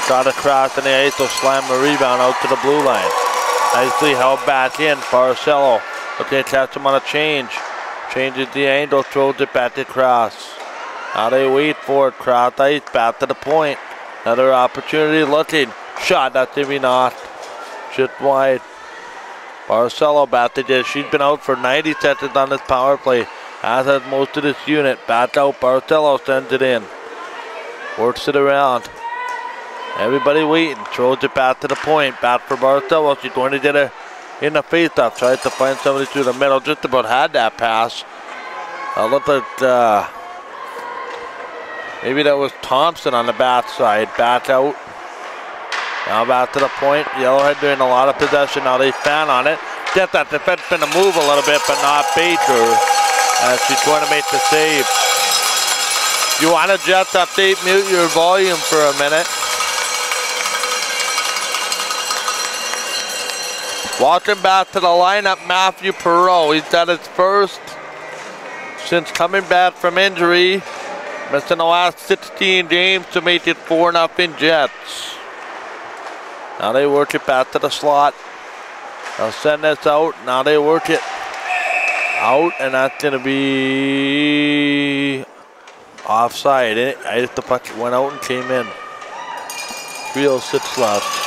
got across in the ice. Will slam the rebound out to the blue line. Nicely held back in. Barcelo looking to catch him on a change. Changes the angle. Throws it back across. Now they wait for it. Cross ice back to the point. Another opportunity looking. Shot, that's maybe not. Just wide. Barcelo batted it. She's been out for 90 seconds on this power play. As has most of this unit. Bats out. Barcelo sends it in. Works it around. Everybody waiting. Throws it back to the point. Bat for Barcelo. She's going to get her in the faceoff. Tries to find somebody through the middle. Just about had that pass. Looked like maybe that was Thompson on the bat side. Bat out. Now back to the point. Yellowhead doing a lot of possession. Now they fan on it. Get that defenseman to move a little bit, but not Baker. As she's going to make the save. You want to Jets update? Mute your volume for a minute. Walking back to the lineup, Matthew Perreault. He's got his first since coming back from injury. Missing the last 16 games to make it 4-0 Jets. Now they work it back to the slot. They'll send this out. Now they work it out, and that's going to be offside. I hit the puck, went out and came in. 3:06 left.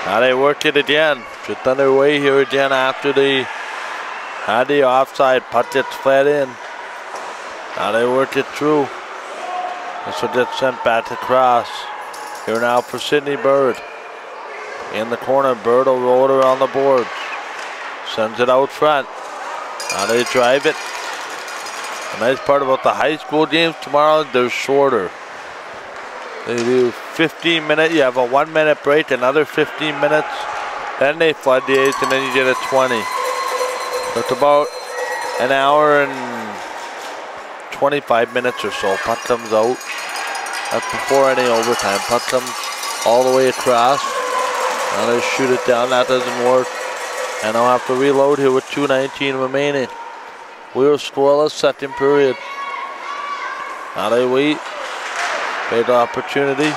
Now they work it again. Just underway here again after they had the offside. Puck gets fed in. Now they work it through. This will get sent back across. Here now for Sydney Bird. In the corner, Bird will roll it around the boards. Sends it out front. Now they drive it. The nice part about the high school games tomorrow, they're shorter. They do 15 minutes, you have a 1 minute break, another 15 minutes. Then they flood the eighth, and then you get a 20. So it's about an hour and 25 minutes or so. Puck comes out. That's before any overtime. Puck comes all the way across. Now they shoot it down. That doesn't work. And I'll have to reload here with 2:19 remaining. We were scoreless second period. Now they wait. Big opportunity.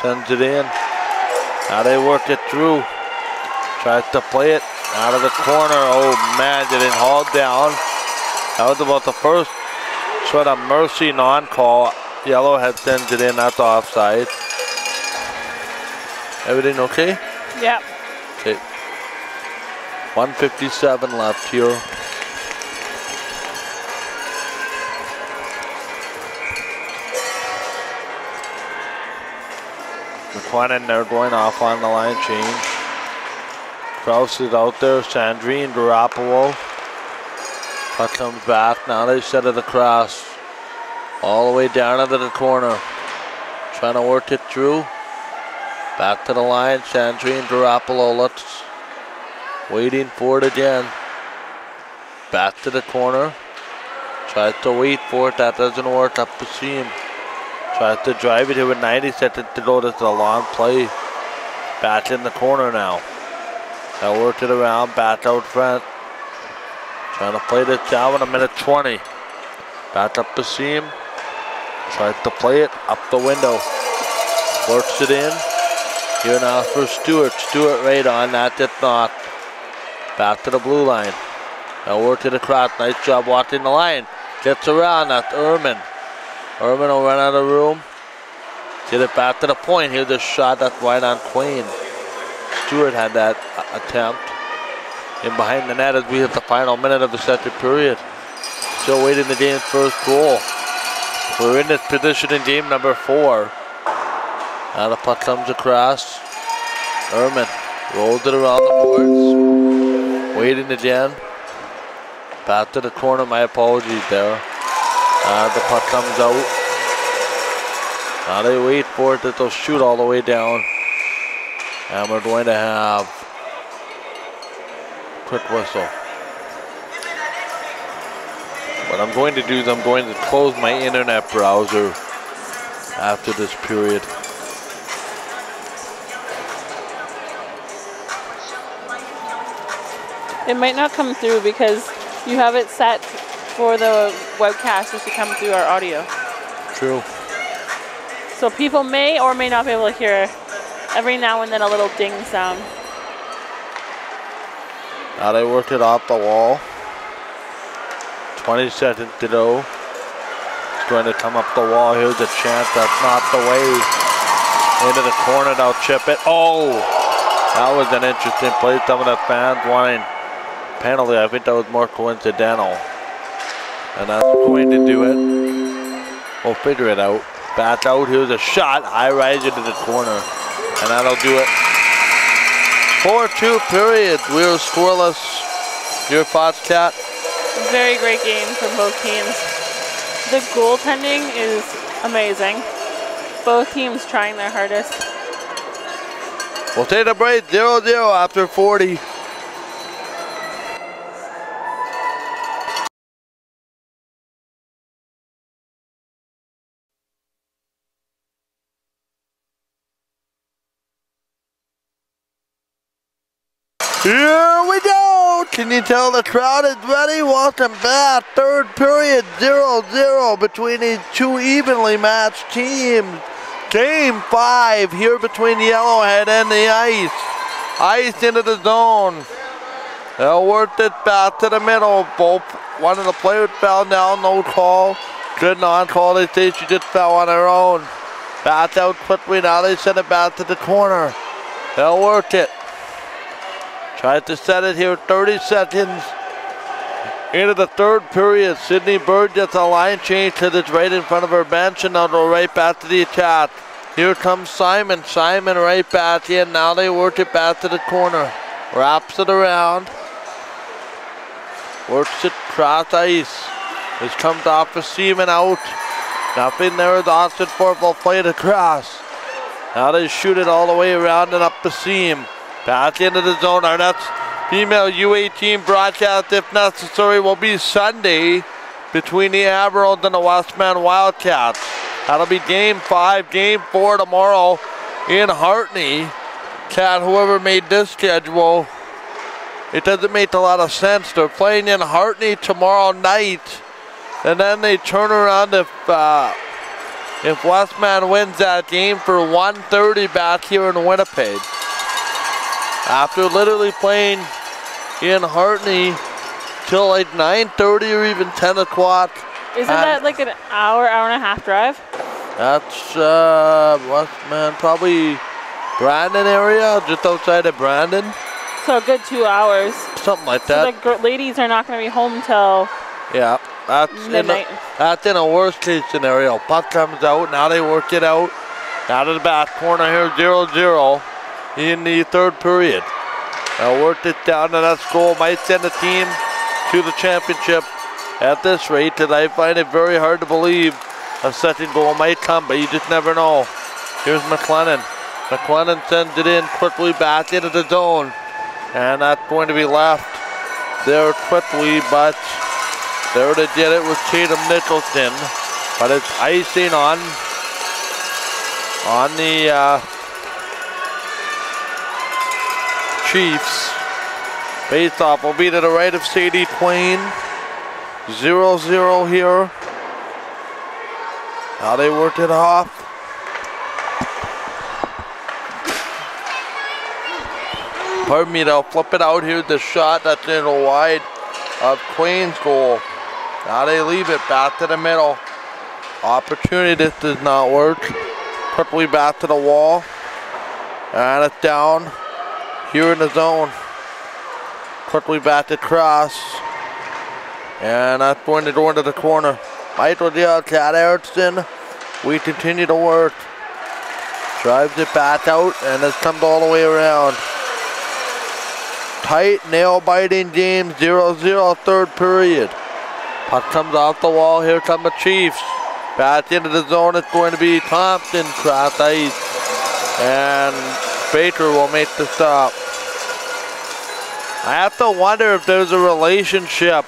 Sends it in. Now they work it through. Tries to play it out of the corner. Oh man, getting hauled down. That was about the first sort of mercy non-call. Yellowhead sends it in. That's offside. Everything okay? Yeah. Okay. 1:57 left here. McLennan, they're going off on the line change. Krause is out there. Sandrine, Garoppolo. Puck comes back. Now they set it across. All the way down into the corner. Trying to work it through. Back to the line. Sandrine, Garoppolo looks. Waiting for it again. Back to the corner. Tries to wait for it. That doesn't work. Up the seam. Tries to drive it here with 90 seconds to go. This is a long play. Back in the corner now. They'll work it around. Back out front. Trying to play this down in a minute 20. Back up the seam. Tries to play it up the window. Works it in. Here now for Stewart. Stewart right on. That did not. Back to the blue line. They'll work it across. Nice job watching the line. Gets around. That's Ehrman. Ehrman will run out of room. Get it back to the point. Here's the shot that's wide on Queen. Stewart had that attempt. In behind the net as we hit the final minute of the second period. Still waiting the game's first goal. We're in this position in game number 4. Now the puck comes across. Ehrman rolls it around the boards. Waiting again. Back to the corner. My apologies there. The puck comes out. Now they wait for it that they'll shoot all the way down. And we're going to have quick whistle. What I'm going to do is I'm going to close my internet browser after this period. It might not come through because you have it set for the webcasters to come through our audio. True. So people may or may not be able to hear every now and then a little ding sound. Now they worked it off the wall. 20 seconds to go. It's going to come up the wall. Here's a chance. That's not the way. Into the corner. They'll chip it. Oh! That was an interesting play. Some of the fans wanting penalty. I think that was more coincidental. And that's going to do it. We'll figure it out. Back out. Here's a shot. High rise into the corner. And that'll do it. 4-2 period. We were scoreless. Your thoughts, Kat? Very great game from both teams. The goaltending is amazing. Both teams trying their hardest. We'll take a break. 0-0 after 40. Here we go! Can you tell the crowd is ready? Welcome back. Third period, 0-0 between these two evenly matched teams. Game 5 here between Yellowhead and the Ice. Ice into the zone. They'll work it back to the middle. Both one of the players fell down, no call. Good non-call. They say she just fell on her own. Back out quickly now. They send it back to the corner. They'll work it. Tried to set it here, 30 seconds into the third period. Sydney Bird gets a line change to this right in front of her bench, and they'll go right back to the attack. Here comes Simon. Simon right back in. Now they work it back to the corner. Wraps it around. Works it cross ice. This comes off for Seaman out. Nothing there is Austin Ford will play it across. Now they shoot it all the way around and up the seam. Back into the zone. Our next female U18 broadcast, if necessary, will be Sunday between the Admirals and the Westman Wildcats. That'll be game 5, game 4 tomorrow in Hartney. Cat, whoever made this schedule, it doesn't make a lot of sense. They're playing in Hartney tomorrow night, and then they turn around if Westman wins that game for 1:30 back here in Winnipeg. After literally playing in Hartney till like 9:30 or even 10 o'clock. Isn't that like an hour and a half drive? That's Westman, probably Brandon area, just outside of Brandon. So a good 2 hours. Something like So that. the ladies are not going to be home till Yeah, that's midnight. that's in a worst case scenario. Puck comes out, now they work it out. Out of the back corner here, 0-0 in the third period. Now worked it down, and that goal might send the team to the championship at this rate, and I find it very hard to believe a second goal might come, but you just never know. Here's McLennan. McLennan sends it in quickly back into the zone, and that's going to be left there quickly, but there to get it with Tatum Nicholson, but it's icing on the Chiefs. Face-off will be to the right of Sadie Twain. 0-0 here. Now they work it off. Pardon me, they'll flip it out here. The shot that's in the wide of Twain's goal. Now they leave it back to the middle. Opportunity, this does not work. Quickly back to the wall. And it's down here in the zone. Quickly back across. And that's going to go into the corner. Michael Diaz, Cat Erickson. We continue to work. Drives it back out, and it's come all the way around. Tight, nail-biting game, 0-0 third period. Puck comes off the wall. Here come the Chiefs. Back into the zone. It's going to be Thompson, cross ice. And Baker will make the stop. I have to wonder if there's a relationship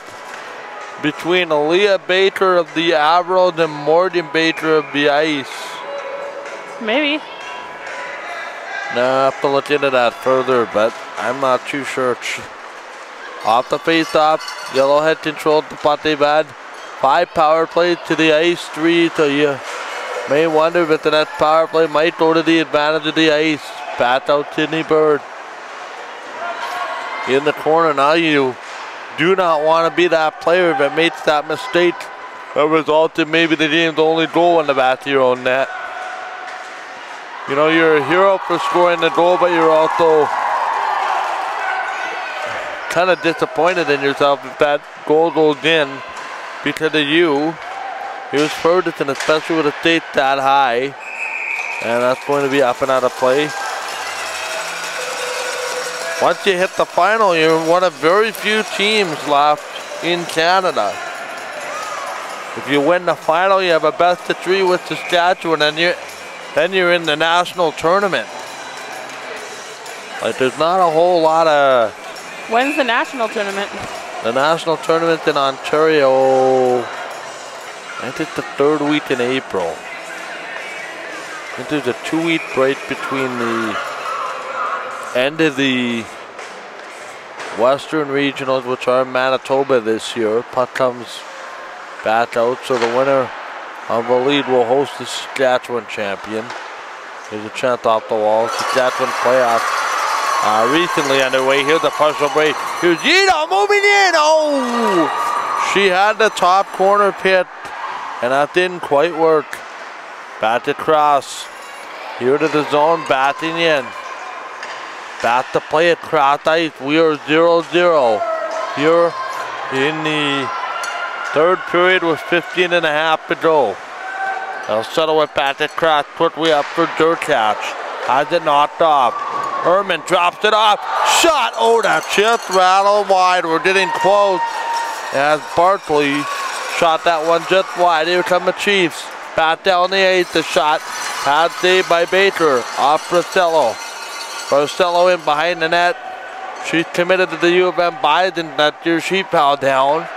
between Aaliyah Baker of the Admirals and Morgan Baker of the Ice. Maybe. No, I have to look into that further, but I'm not too sure. Off the face-off, Yellowhead controlled the puck. They've had 5 power plays to the Ice, 3, so you may wonder if the next power play might go to the advantage of the Ice. Back out Sydney Bird. in the corner. Now you do not want to be that player that makes that mistake that resulted maybe the game's only goal in the back of your own net. You know, you're a hero for scoring the goal, but you're also kind of disappointed in yourself if that goal goes in because of you. Here's Ferguson, especially with a stake that high. And that's going to be up and out of play. Once you hit the final, you're one of very few teams left in Canada. If you win the final, you have a best of 3 with Saskatchewan, and then you're in the national tournament. Like, there's not a whole lot of... When's the national tournament? The national tournament in Ontario, I think it's the 3rd week in April. I think there's a 2-week break between the end of the Western Regionals, which are in Manitoba this year. Puck comes back out, so the winner of the lead will host the Saskatchewan champion. There's a chant off the wall. Saskatchewan playoff recently underway. Here's the partial break. Here's Gina moving in. Oh! She had the top corner pit, and that didn't quite work. Back across. Here to the zone, batting in. Back to play across ice. We are 0-0. Here in the 3rd period with 15 and a half to go. They'll settle it back across. Quickly up for Durkach. Has it knocked off. Herman drops it off. Shot. Oh, that just rattled wide. We're getting close as Barkley shot that one just wide. Here come the Chiefs. Back down the 8th. The shot. Pad saved by Baker. Off Barcelo. Barcelo in behind the net. She's committed to the U of M Biden. That year she fouled down.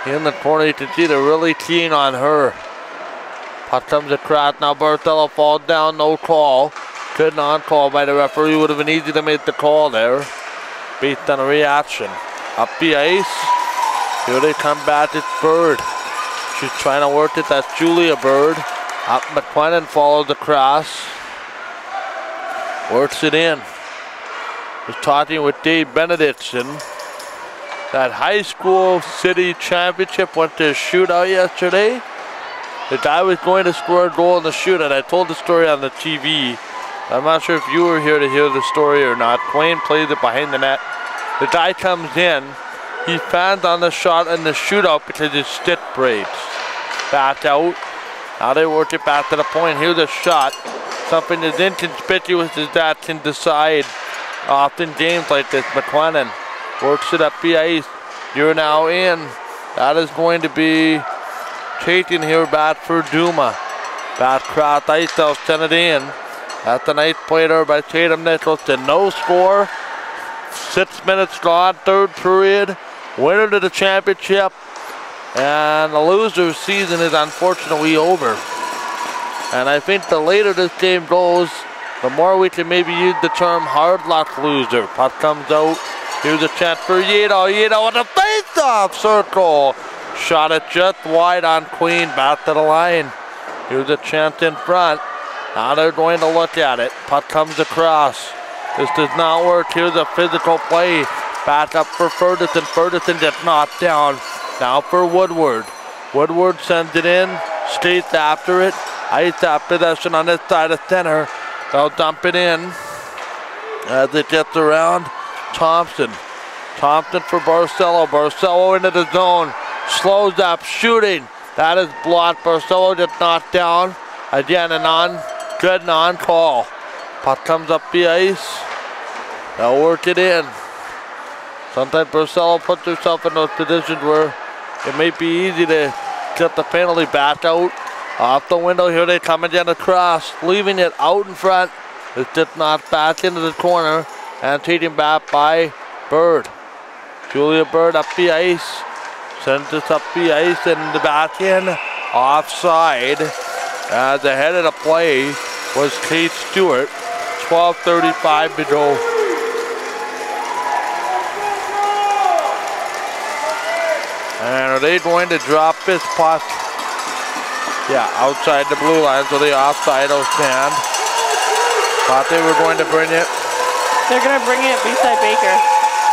In the corner, you can see they're really keen on her. Puck comes across. Now Barcelo falls down. No call. Good non-call by the referee. Would have been easy to make the call there, based on a reaction. Up the ice. Here they come back. It's Bird. She's trying to work it. That's Julia Bird. Up McLennan follows across. Works it in. Was talking with Dave Benedictson. That high school city championship went to a shootout yesterday. The guy was going to score a goal in the shootout. I told the story on the TV. I'm not sure if you were here to hear the story or not. Quayne plays it behind the net. The guy comes in. He fans on the shot in the shootout because his stick breaks. Back out. Now they work it back to the point. Here's a shot. Something as inconspicuous as that can decide often games like this. McLennan works it up the ice. You're now in. That is going to be taken here back for Duma. Back cross ice, they'll send it in. At the nice play there by Tatum Nicholson. No score. 6 minutes gone, 3rd period. Winner to the championship. And the loser's season is unfortunately over. And I think the later this game goes, the more we can maybe use the term hard luck loser. Puck comes out. Here's a chance for Yedo. Yedo with a face-off circle. Shot it just wide on Queen. Back to the line. Here's a chance in front. Now they're going to look at it. Puck comes across. This does not work. Here's a physical play. Back up for Ferguson. Ferguson gets knocked down. Now for Woodward. Woodward sends it in. Skates after it. Ice out possession on this side of center. They'll dump it in. As it gets around. Thompson. Thompson for Barcelo. Barcelo into the zone. Slows up. Shooting. That is blocked. Barcelo gets knocked down. Again, good non-call. Puck comes up the ice. They'll work it in. Sometimes Barcelo puts herself in those positions where it may be easy to get the penalty back out. Off the window, here they come again across. Leaving it out in front. It's just knocked back into the corner. And taken back by Bird. Julia Bird up the ice. Sends this up the ice and the back in. Offside. As ahead of the play was Kate Stewart. 12:35 to go. And are they going to drop this puck? Yeah, outside the blue line, so the offside will stand. Thought they were going to bring it. They're going to bring it beside Baker.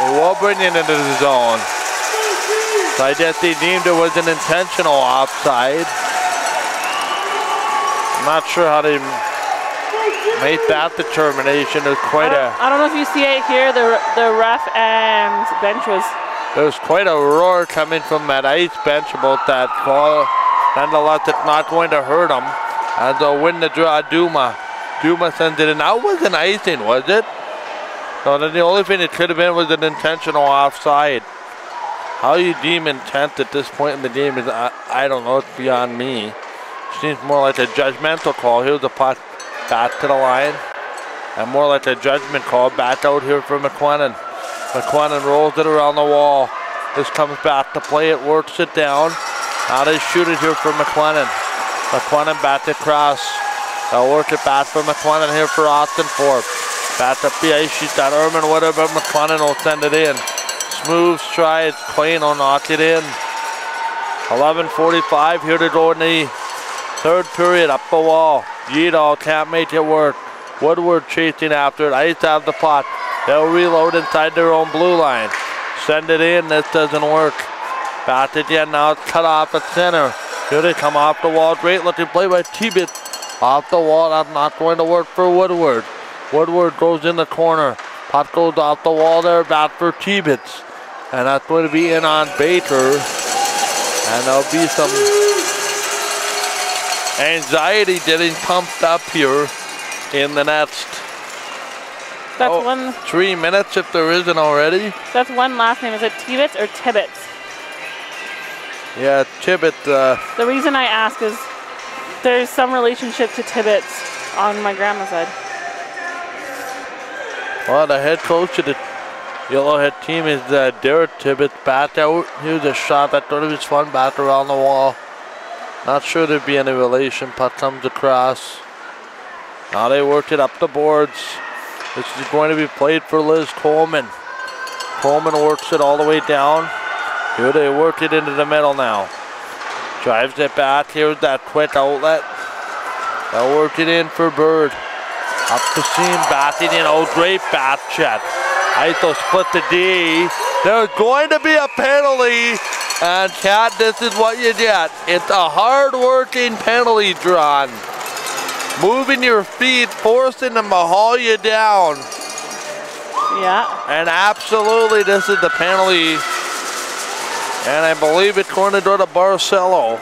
They will bring it into the zone. So I guess they deemed it was an intentional offside. I'm not sure how they made that determination. There's quite I don't know if you see it here. The ref and bench was. There's quite a roar coming from that ice bench about that call. Nonetheless, it's not going to hurt them. As they'll win the draw, Duma. Duma sends it in. That wasn't icing, was it? No, then the only thing it could have been was an intentional offside. How you deem intent at this point in the game is, I don't know, it's beyond me. Seems more like a judgmental call. Here's the puck back to the line. And more like a judgment call back out here for McLennan. McLennan rolls it around the wall. This comes back to play. It works it down. Now they shoot it here for McLennan. McLennan back across. They'll work it back for McLennan here for Austin Forbes. Back up the ice. She's got Erman with her, but McLennan will send it in. Smooth strides. Klein will knock it in. 11:45 here to go in the third period. Up the wall. Yeadall can't make it work. Woodward chasing after it. Ice out of the pot. They'll reload inside their own blue line. Send it in. This doesn't work. Back again. Now it's cut off at center. Here they come off the wall. Great looking play by T-Bit. Off the wall. That's not going to work for Woodward. Woodward goes in the corner. Puck goes off the wall there. Back for T-Bits. And that's going to be in on Baker. And there'll be some anxiety getting pumped up here in the next 3 minutes if there isn't already. That's one last name. Is it Tibbets or Tibbets? Yeah, Tibbets. The reason I ask is there's some relationship to Tibbets on my grandma's side. Well, the head coach of the Yellowhead team is Derek Tibbets. Back out. Here's a shot that thought it was fun. Back around the wall. Not sure there'd be any relation. Puck comes across. Now they work it up the boards. This is going to be played for Liz Coleman. Coleman works it all the way down. Here they work it into the middle now. Drives it back. Here's that quick outlet. They'll work it in for Bird. Up the seam, batting in. Oh, great bat check. Eichel split the D. There's going to be a penalty. And Kat, this is what you get. It's a hard-working penalty drawn. Moving your feet, forcing them to haul you down. Yeah. And absolutely, this is the penalty. And I believe it's going to go to Barcelo.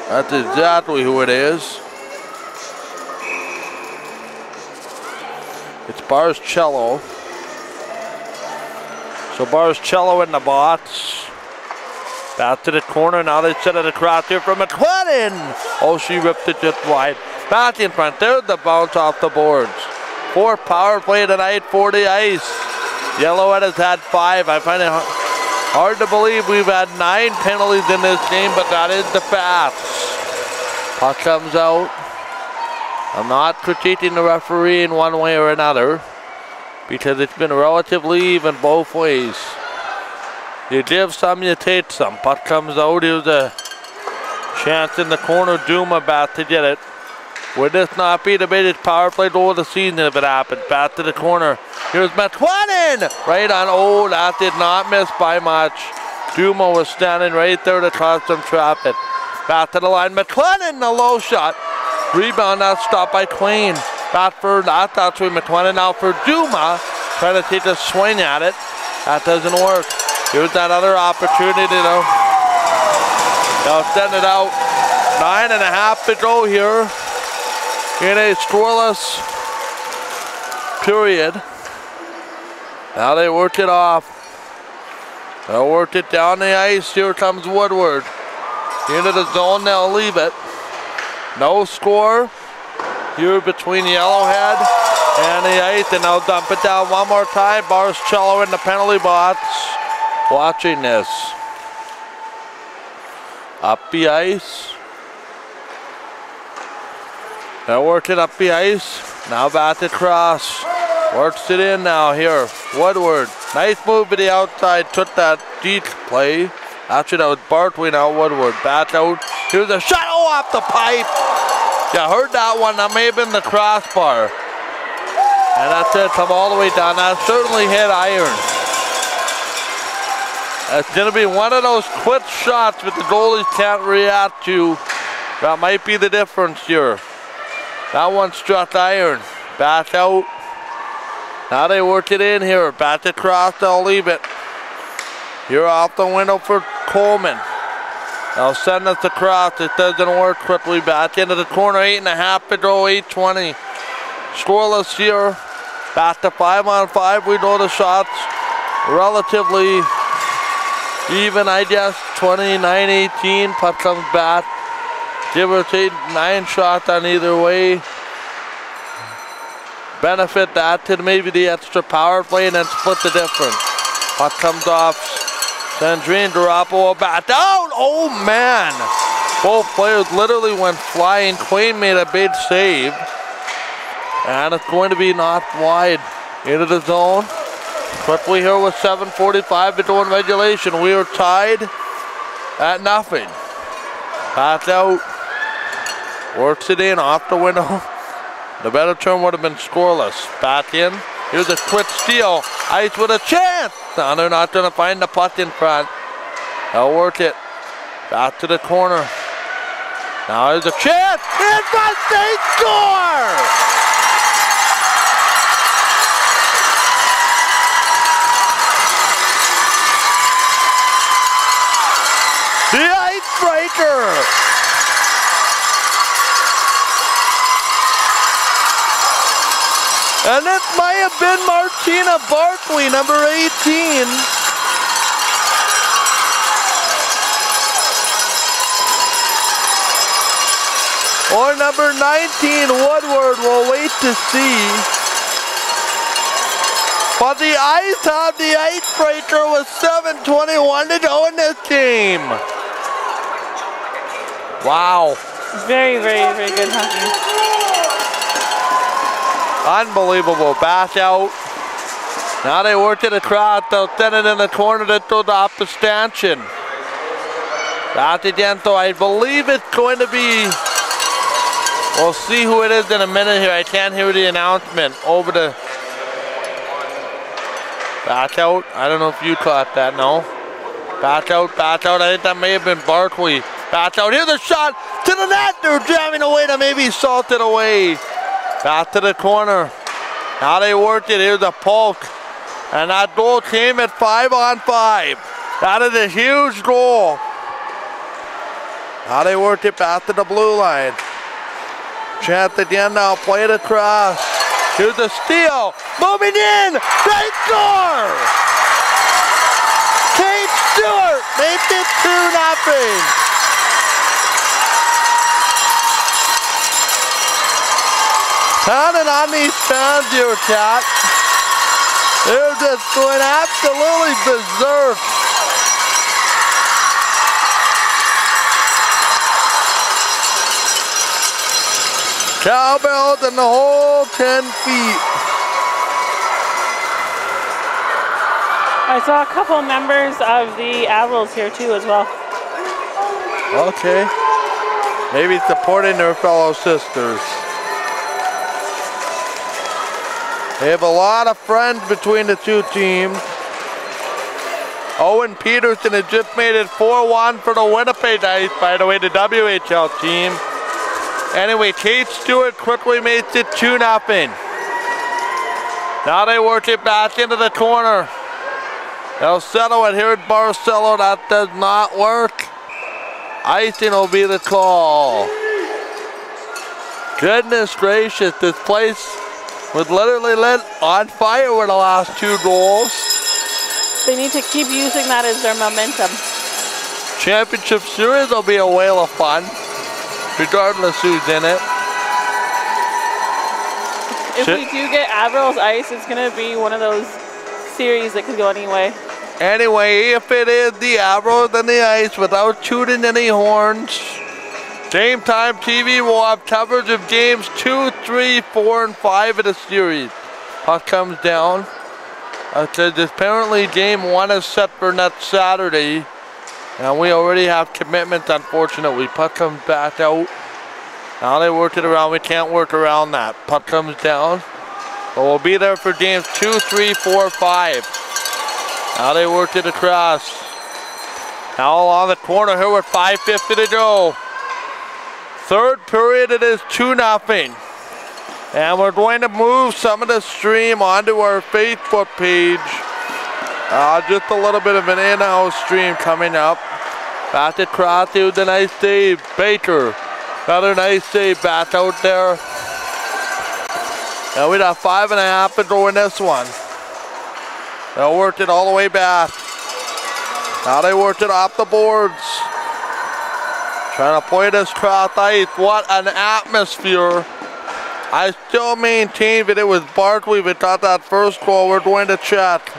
That's exactly who it is. It's Barcelo. So Barcelo in the box. Back to the corner. Now they set it across here from McLennan. Oh, she ripped it just wide. Back in front. There's the bounce off the boards. 4th power play tonight for the Ice. Yellowhead has had 5. I find it hard to believe we've had 9 penalties in this game, but that is the fact. Puck comes out. I'm not critiquing the referee in one way or another because it's been relatively even both ways. You give some, you take some. Puck comes out. Here's a chance in the corner. Duma back to get it. Would this not be the biggest power play goal of the season if it happened? Back to the corner. Here's McLennan. Right on. Oh, that did not miss by much. Duma was standing right there to cause some traffic. Back to the line. McLennan, the low shot. Rebound, now stopped by Queen. Back for that. That's where McLennan now for Duma. Trying to take a swing at it. That doesn't work. Here's that other opportunity though. They'll send it out. 9.5 to go here in a scoreless period. Now they work it off. They'll work it down the ice. Here comes Woodward. Into the zone, they'll leave it. No score here between Yellowhead and the Ice, and they'll dump it down one more time. Barcelo in the penalty box. Watching this. Up the ice. They're working up the ice. Now back across. Works it in now here. Woodward. Nice move to the outside. Took that deep play. Actually, that was Bartway now. Woodward. Back out. Here's a shot. Oh, off the pipe. You heard that one. That may have been the crossbar. And that's it, come all the way down. That certainly hit iron. It's going to be one of those quick shots that the goalies can't react to. That might be the difference here. That one struck iron. Back out. Now they work it in here. Back across, they'll leave it. Here off the window for Coleman. They'll send us across. It doesn't work quickly. Back into the corner. 8.5 to go. 8:20. Scoreless here. Back to 5-on-5. We know the shots relatively even, I guess. 29-18. Puck comes back. Give or take 9 shots on either way. Benefit that to maybe the extra power play and then split the difference. Puck comes off. Sandrine Garoppolo back out. Oh man! Both players literally went flying. Quain made a big save. And it's going to be knocked wide into the zone. Quickly here with 7:45 to go in regulation. We are tied at nothing. Pass out. Works it in off the window. The better term would have been scoreless. Back in. Here's a quick steal. Ice with a chance. Now they're not going to find the puck in front. They'll work it. Back to the corner. Now there's a chance. In front, they score! The icebreaker! And it might have been Martina Barkley, number 18. Or number 19, Woodward, we'll wait to see. But the Ice have the icebreaker with 7:21 to go in this game. Wow. Very, very, very good hockey. Unbelievable. Back out. Now they work it across. They'll send it in the corner to throw the off the stanchion. Back again, so I believe it's going to be. We'll see who it is in a minute here. I can't hear the announcement over the. Back out. I don't know if you caught that. No. Back out. Back out. I think that may have been Barkley. Back out. Here's a shot to the net. They're jamming away to maybe salt it away. Back to the corner. Now they worked it. Here's a poke. And that goal came at 5-on-5. That is a huge goal. Now they worked it back to the blue line. Chance again now. Play it across. Here's a steal. Moving in. They score! Kate Stewart makes it 2-0. Pounding on these fans here, Cat. They're just going absolutely berserk. Cowbells and the whole 10 feet. I saw a couple members of the Admirals here too as well. Okay. Maybe supporting their fellow sisters. They have a lot of friends between the two teams. Owen Peterson has just made it 4-1 for the Winnipeg Ice, by the way, the WHL team. Anyway, Kate Stewart quickly makes it 2-0. Now they work it back into the corner. They'll settle it here at Barcelo. That does not work. Icing will be the call. Goodness gracious, this place was literally lit on fire with the last 2 goals. They need to keep using that as their momentum. Championship Series will be a whale of fun, regardless who's in it. If we do get Admirals Ice, it's going to be one of those series that could go anyway. Anyway, if it is the Admirals and the Ice without shooting any horns, Game Time TV will have coverage of games 2, 3, 4, and 5 of the series. Puck comes down. Apparently game 1 is set for next Saturday. And we already have commitments, unfortunately. Puck comes back out. Now they work it around. We can't work around that. Puck comes down. But we'll be there for games 2, 3, 4, 5. Now they worked it across. Now on the corner here with 5:50 to go. Third period, it is 2-0. And we're going to move some of the stream onto our Facebook page. Just a little bit of an in-house stream coming up. Back across to the nice save. Baker. Another nice save back out there. Now we got 5.5 to go in this one. They worked it all the way back. Now they worked it off the boards. Trying to play this cross ice. What an atmosphere. I still maintain that it was Barkley that got that first goal. We're going to check.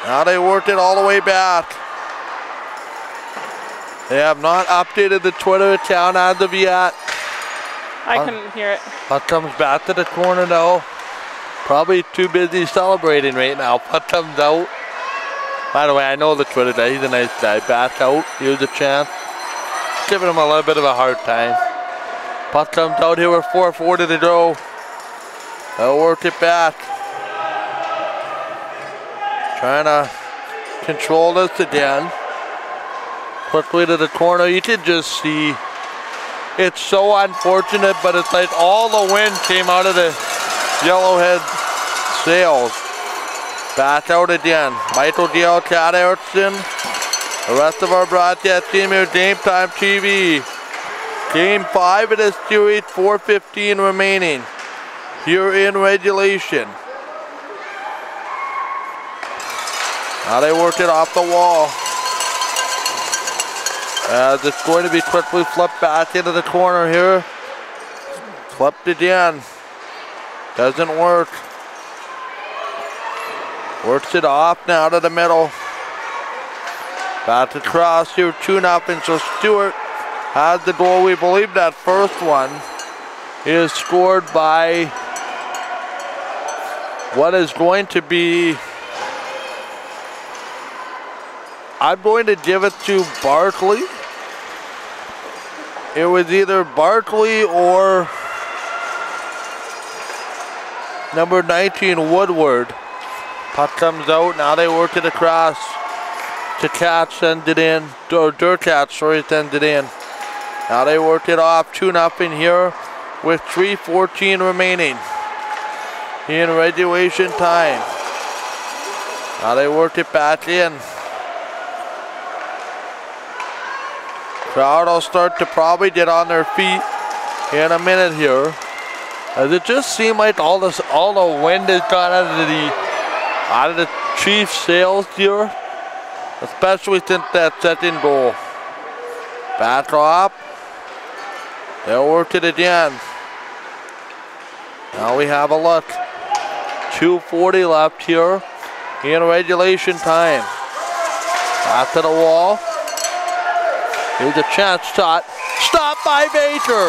Now they worked it all the way back. They have not updated the Twitter account as of yet. I couldn't hear it. Puck comes back to the corner now. Probably too busy celebrating right now. Puck comes out. By the way, I know the Twitter guy. He's a nice guy. Back out. Here's a chance. Giving him a little bit of a hard time. Puck comes out here with 4:40 to go. They'll work it back. Trying to control this again. Quickly to the corner. You can just see it's so unfortunate, but it's like all the wind came out of the Yellowhead sails. Back out again. Michael Gill, Cat Erickson. The rest of our broadcast team here, Game Time TV. Game 5, it is series 4:15 remaining here in regulation. Now they work it off the wall. As it's going to be quickly flipped back into the corner here. Flipped again. Doesn't work. Works it off now to the middle. Back across here, 2-0. So Stewart has the goal. We believe that first one is scored by what is going to be, I'm going to give it to Barkley. It was either Barkley or number 19, Woodward. Puck comes out, now they work it across to Cat, send it in, or Durkat, sorry, send it in. Now they work it off, 2-0 here with 3:14 remaining in regulation time. Now they work it back in. Crowd will start to probably get on their feet in a minute here. As it just seemed like all the wind has gone out of the Chiefs' sails here, especially since that second goal. Back up. They'll work it again. Now we have a look. 2:40 left here in regulation time. Back to the wall. Here's a chance shot. Stopped by Baker.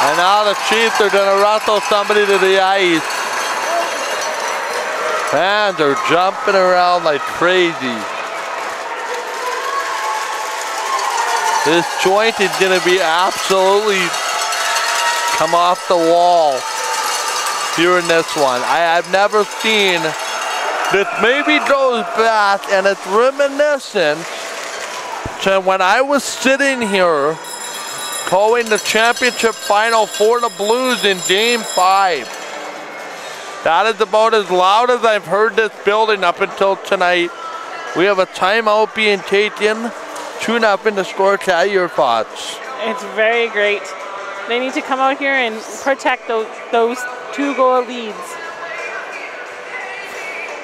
And now the Chiefs are going to wrestle somebody to the ice. Fans are jumping around like crazy. This joint is going to be absolutely come off the wall here in this one. I've never seen this. Maybe goes back and it's reminiscent to when I was sitting here calling the championship final for the Blues in Game 5. That is about as loud as I've heard this building up until tonight. We have a timeout being taken. 2-0 to score. Cat, your thoughts? It's very great. They need to come out here and protect those 2-goal leads.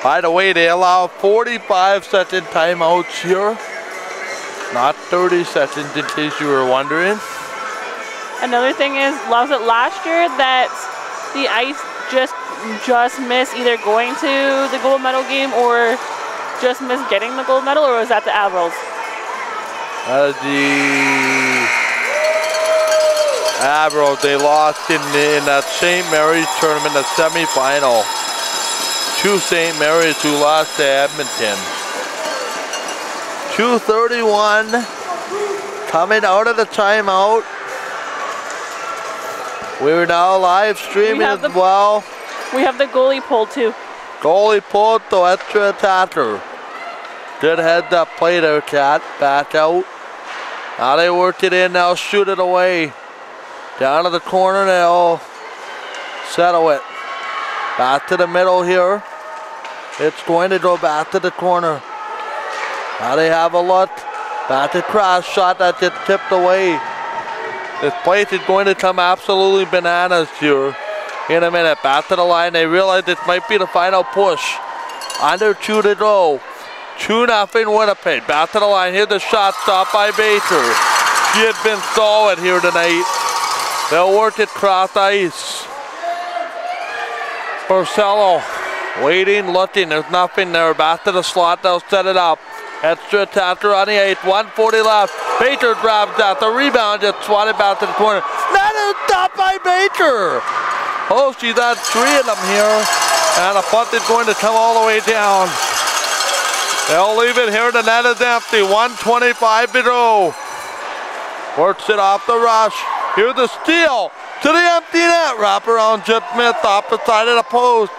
By the way, they allow 45-second timeouts here. Not 30 seconds, in case you were wondering. Another thing is, was it last year that the Ice just missed either going to the gold medal game or just missed getting the gold medal, or was that the Admirals? The Admirals, they lost in that St. Mary's tournament, the semifinal, to St. Mary's, who lost to Edmonton. 2:31 coming out of the timeout. We're now live streaming as well. We have the goalie pulled too. Goalie pulled to extra attacker. Good heads up play there, Cat. Back out. Now they work it in, now shoot it away. Down to the corner, they'll settle it. Back to the middle here. It's going to go back to the corner. Now they have a look. Back to cross shot that gets tipped away. This place is going to come absolutely bananas here in a minute. Back to the line. They realize this might be the final push. Under 2 to go. 2-0 Winnipeg. Back to the line. Here's the shot stopped by Baker. She has been solid here tonight. They'll work it cross ice. Porcello waiting, looking. There's nothing there. Back to the slot. They'll set it up. Extra attacker on the 8th. 1:40 left. Baker grabs that. The rebound just swatted back to the corner. That is stopped by Baker. Oh, she's had 3 of them here. And the punt is going to come all the way down. They'll leave it here. The net is empty. 1:25 to go. Works it off the rush. Here's the steal to the empty net. Wrap around Chip Smith, opposite side of the post.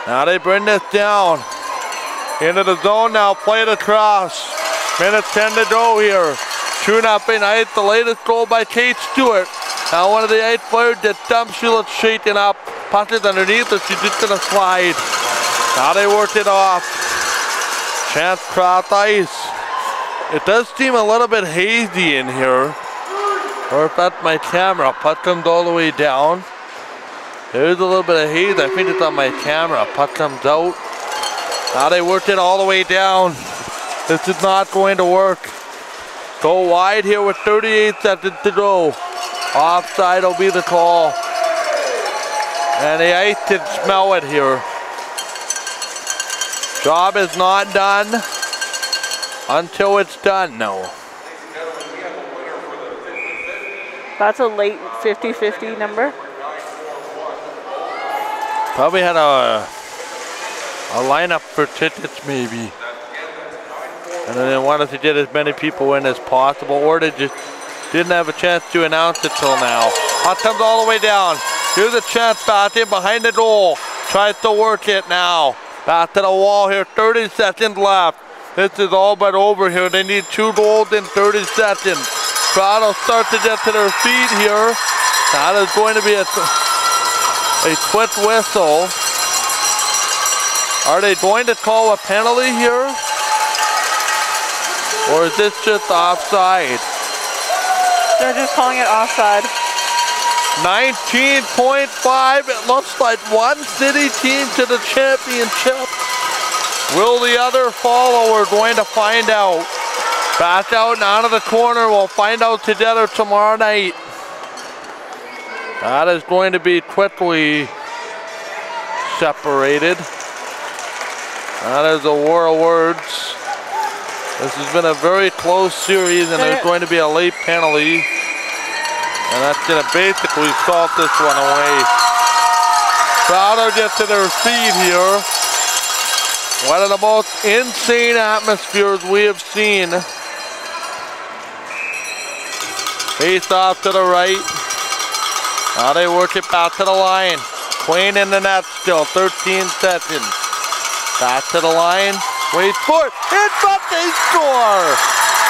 Now they bring this down. Into the zone now, play it across. Minute 10 to go here. 2-0 Ice, the latest goal by Kate Stewart. Now one of the Ice players gets dumped, she looks shaken up. Punches underneath her, she's just gonna slide. Now they work it off. Chance cross ice. It does seem a little bit hazy in here. Or if that's my camera, puck comes all the way down. There's a little bit of haze, I think it's on my camera. Puck comes out. Now they worked it all the way down. This is not going to work. Go wide here with 38 seconds to go. Offside will be the call. And the Ice can smell it here. Job is not done until it's done, no. That's a late 50-50 number. Probably had a lineup for tickets maybe. And then they wanted to get as many people in as possible, or they just didn't have a chance to announce it till now. Hot comes all the way down. Here's a chance back in behind the goal. Tries to work it now. Back to the wall here, 30 seconds left. This is all but over here. They need 2 goals in 30 seconds. Crowd will start to get to their feet here. That is going to be a quick whistle. Are they going to call a penalty here? Or is this just offside? They're just calling it offside. 19.5. It looks like one city team to the championship. Will the other follow? We're going to find out. Back out and out of the corner. We'll find out together tomorrow night. That is going to be quickly separated. That is a war of words. This has been a very close series, and there's going to be a late penalty. And that's going to basically salt this one away. Crowd will get to their feet here. One of the most insane atmospheres we have seen. Face off to the right. Now they work it back to the line. Queen in the net still, 13 seconds. Back to the line. Wait for it. It's up, they score.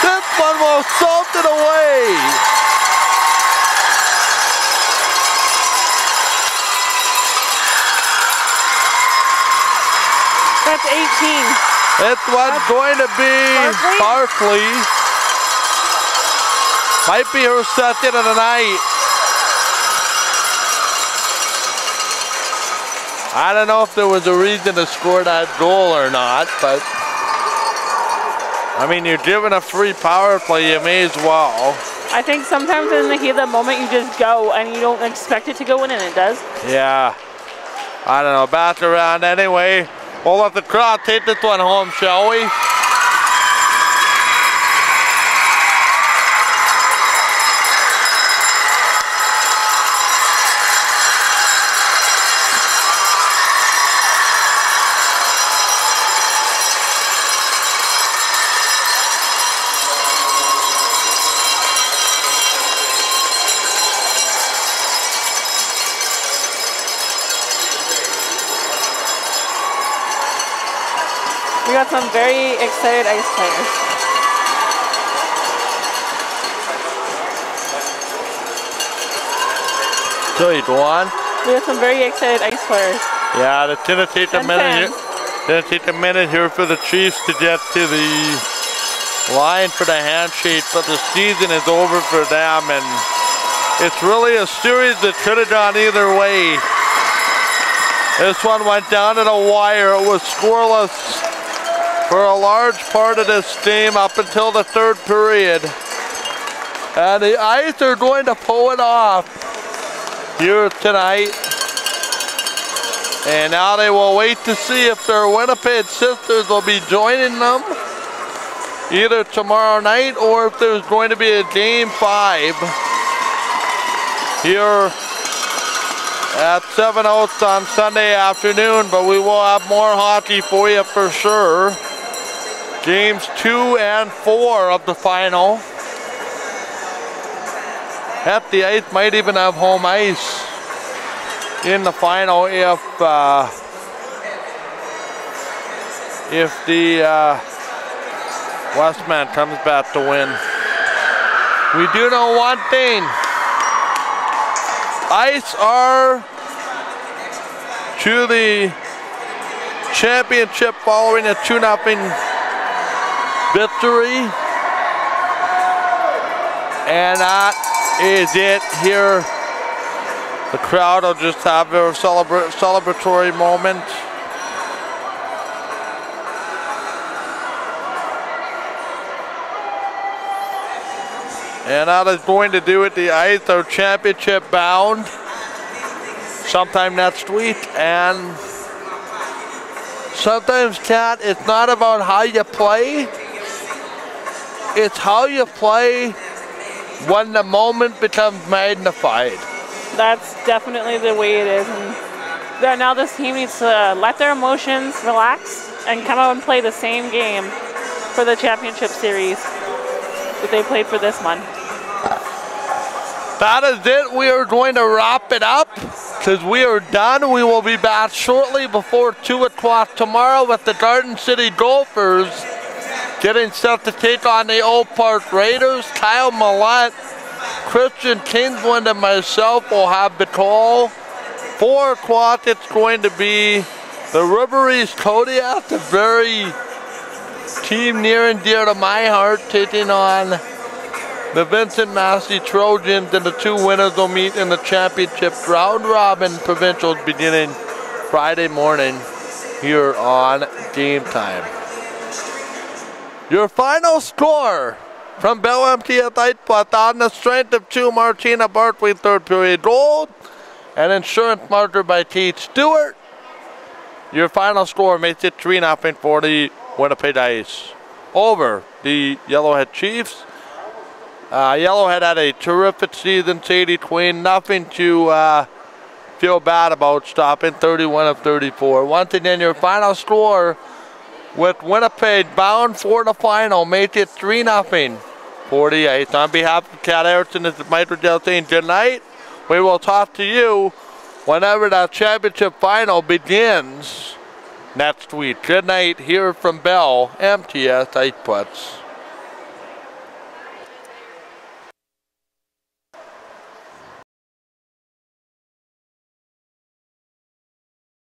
This one will salt it away. That's 18. This one's going to be Barkley. Might be her second of the night. I don't know if there was a reason to score that goal or not, but I mean, you're given a free power play, you may as well. I think sometimes in the heat of the moment you just go and you don't expect it to go in, and it does. Yeah. I don't know, back around anyway. We'll let the crowd take this one home, shall we? We got some very excited ice players. So you go on. We have some very excited ice players. Yeah, it's gonna take a minute. Gonna take a minute here for the Chiefs to get to the line for the handshake, but the season is over for them, and it's really a series that could have gone either way. This one went down to the wire. It was scoreless for a large part of this game up until the third period. And the Ice are going to pull it off here tonight. And now they will wait to see if their Winnipeg sisters will be joining them either tomorrow night or if there's going to be a game 5 here at 7 Oaks on Sunday afternoon. But we will have more hockey for you for sure. Games 2 and 4 of the final. At the Ice might even have home ice in the final if the Westman comes back to win. We do know one thing. Ice are to the championship following a 2-0 victory. And that is it here. The crowd will just have their celebratory moment. And that is going to do it. The Ice are championship bound sometime next week. And sometimes, Kat, it's not about how you play. It's how you play when the moment becomes magnified. That's definitely the way it is. And now this team needs to let their emotions relax and come out and play the same game for the championship series that they played for this month. That is it. We are going to wrap it up because we are done. We will be back shortly before 2 o'clock tomorrow with the Garden City Gophers getting set to take on the Oak Park Raiders. Kyle Millette, Christian Kingsland, and myself will have the call. 4 o'clock, it's going to be the Riveries Kodiak, a very team near and dear to my heart, taking on the Vincent Massey Trojans, and the 2 winners will meet in the championship round robin provincials beginning Friday morning here on Game Time. Your final score from Bell MTS Iceput on the strength of 2 Martina Barkley third period goal and insurance marker by Kate Stewart. Your final score makes it 3-0 for the Winnipeg Ice over the Yellowhead Chiefs. Yellowhead had a terrific season. Sadie Queen, nothing to feel bad about, stopping 31 of 34. Once again, your final score with Winnipeg bound for the final, make it 3-0 for the Ice. On behalf of Kat Erickson, this is Mike Riddell saying good night. We will talk to you whenever that championship final begins next week. Good night here from Bell MTS Iceputs.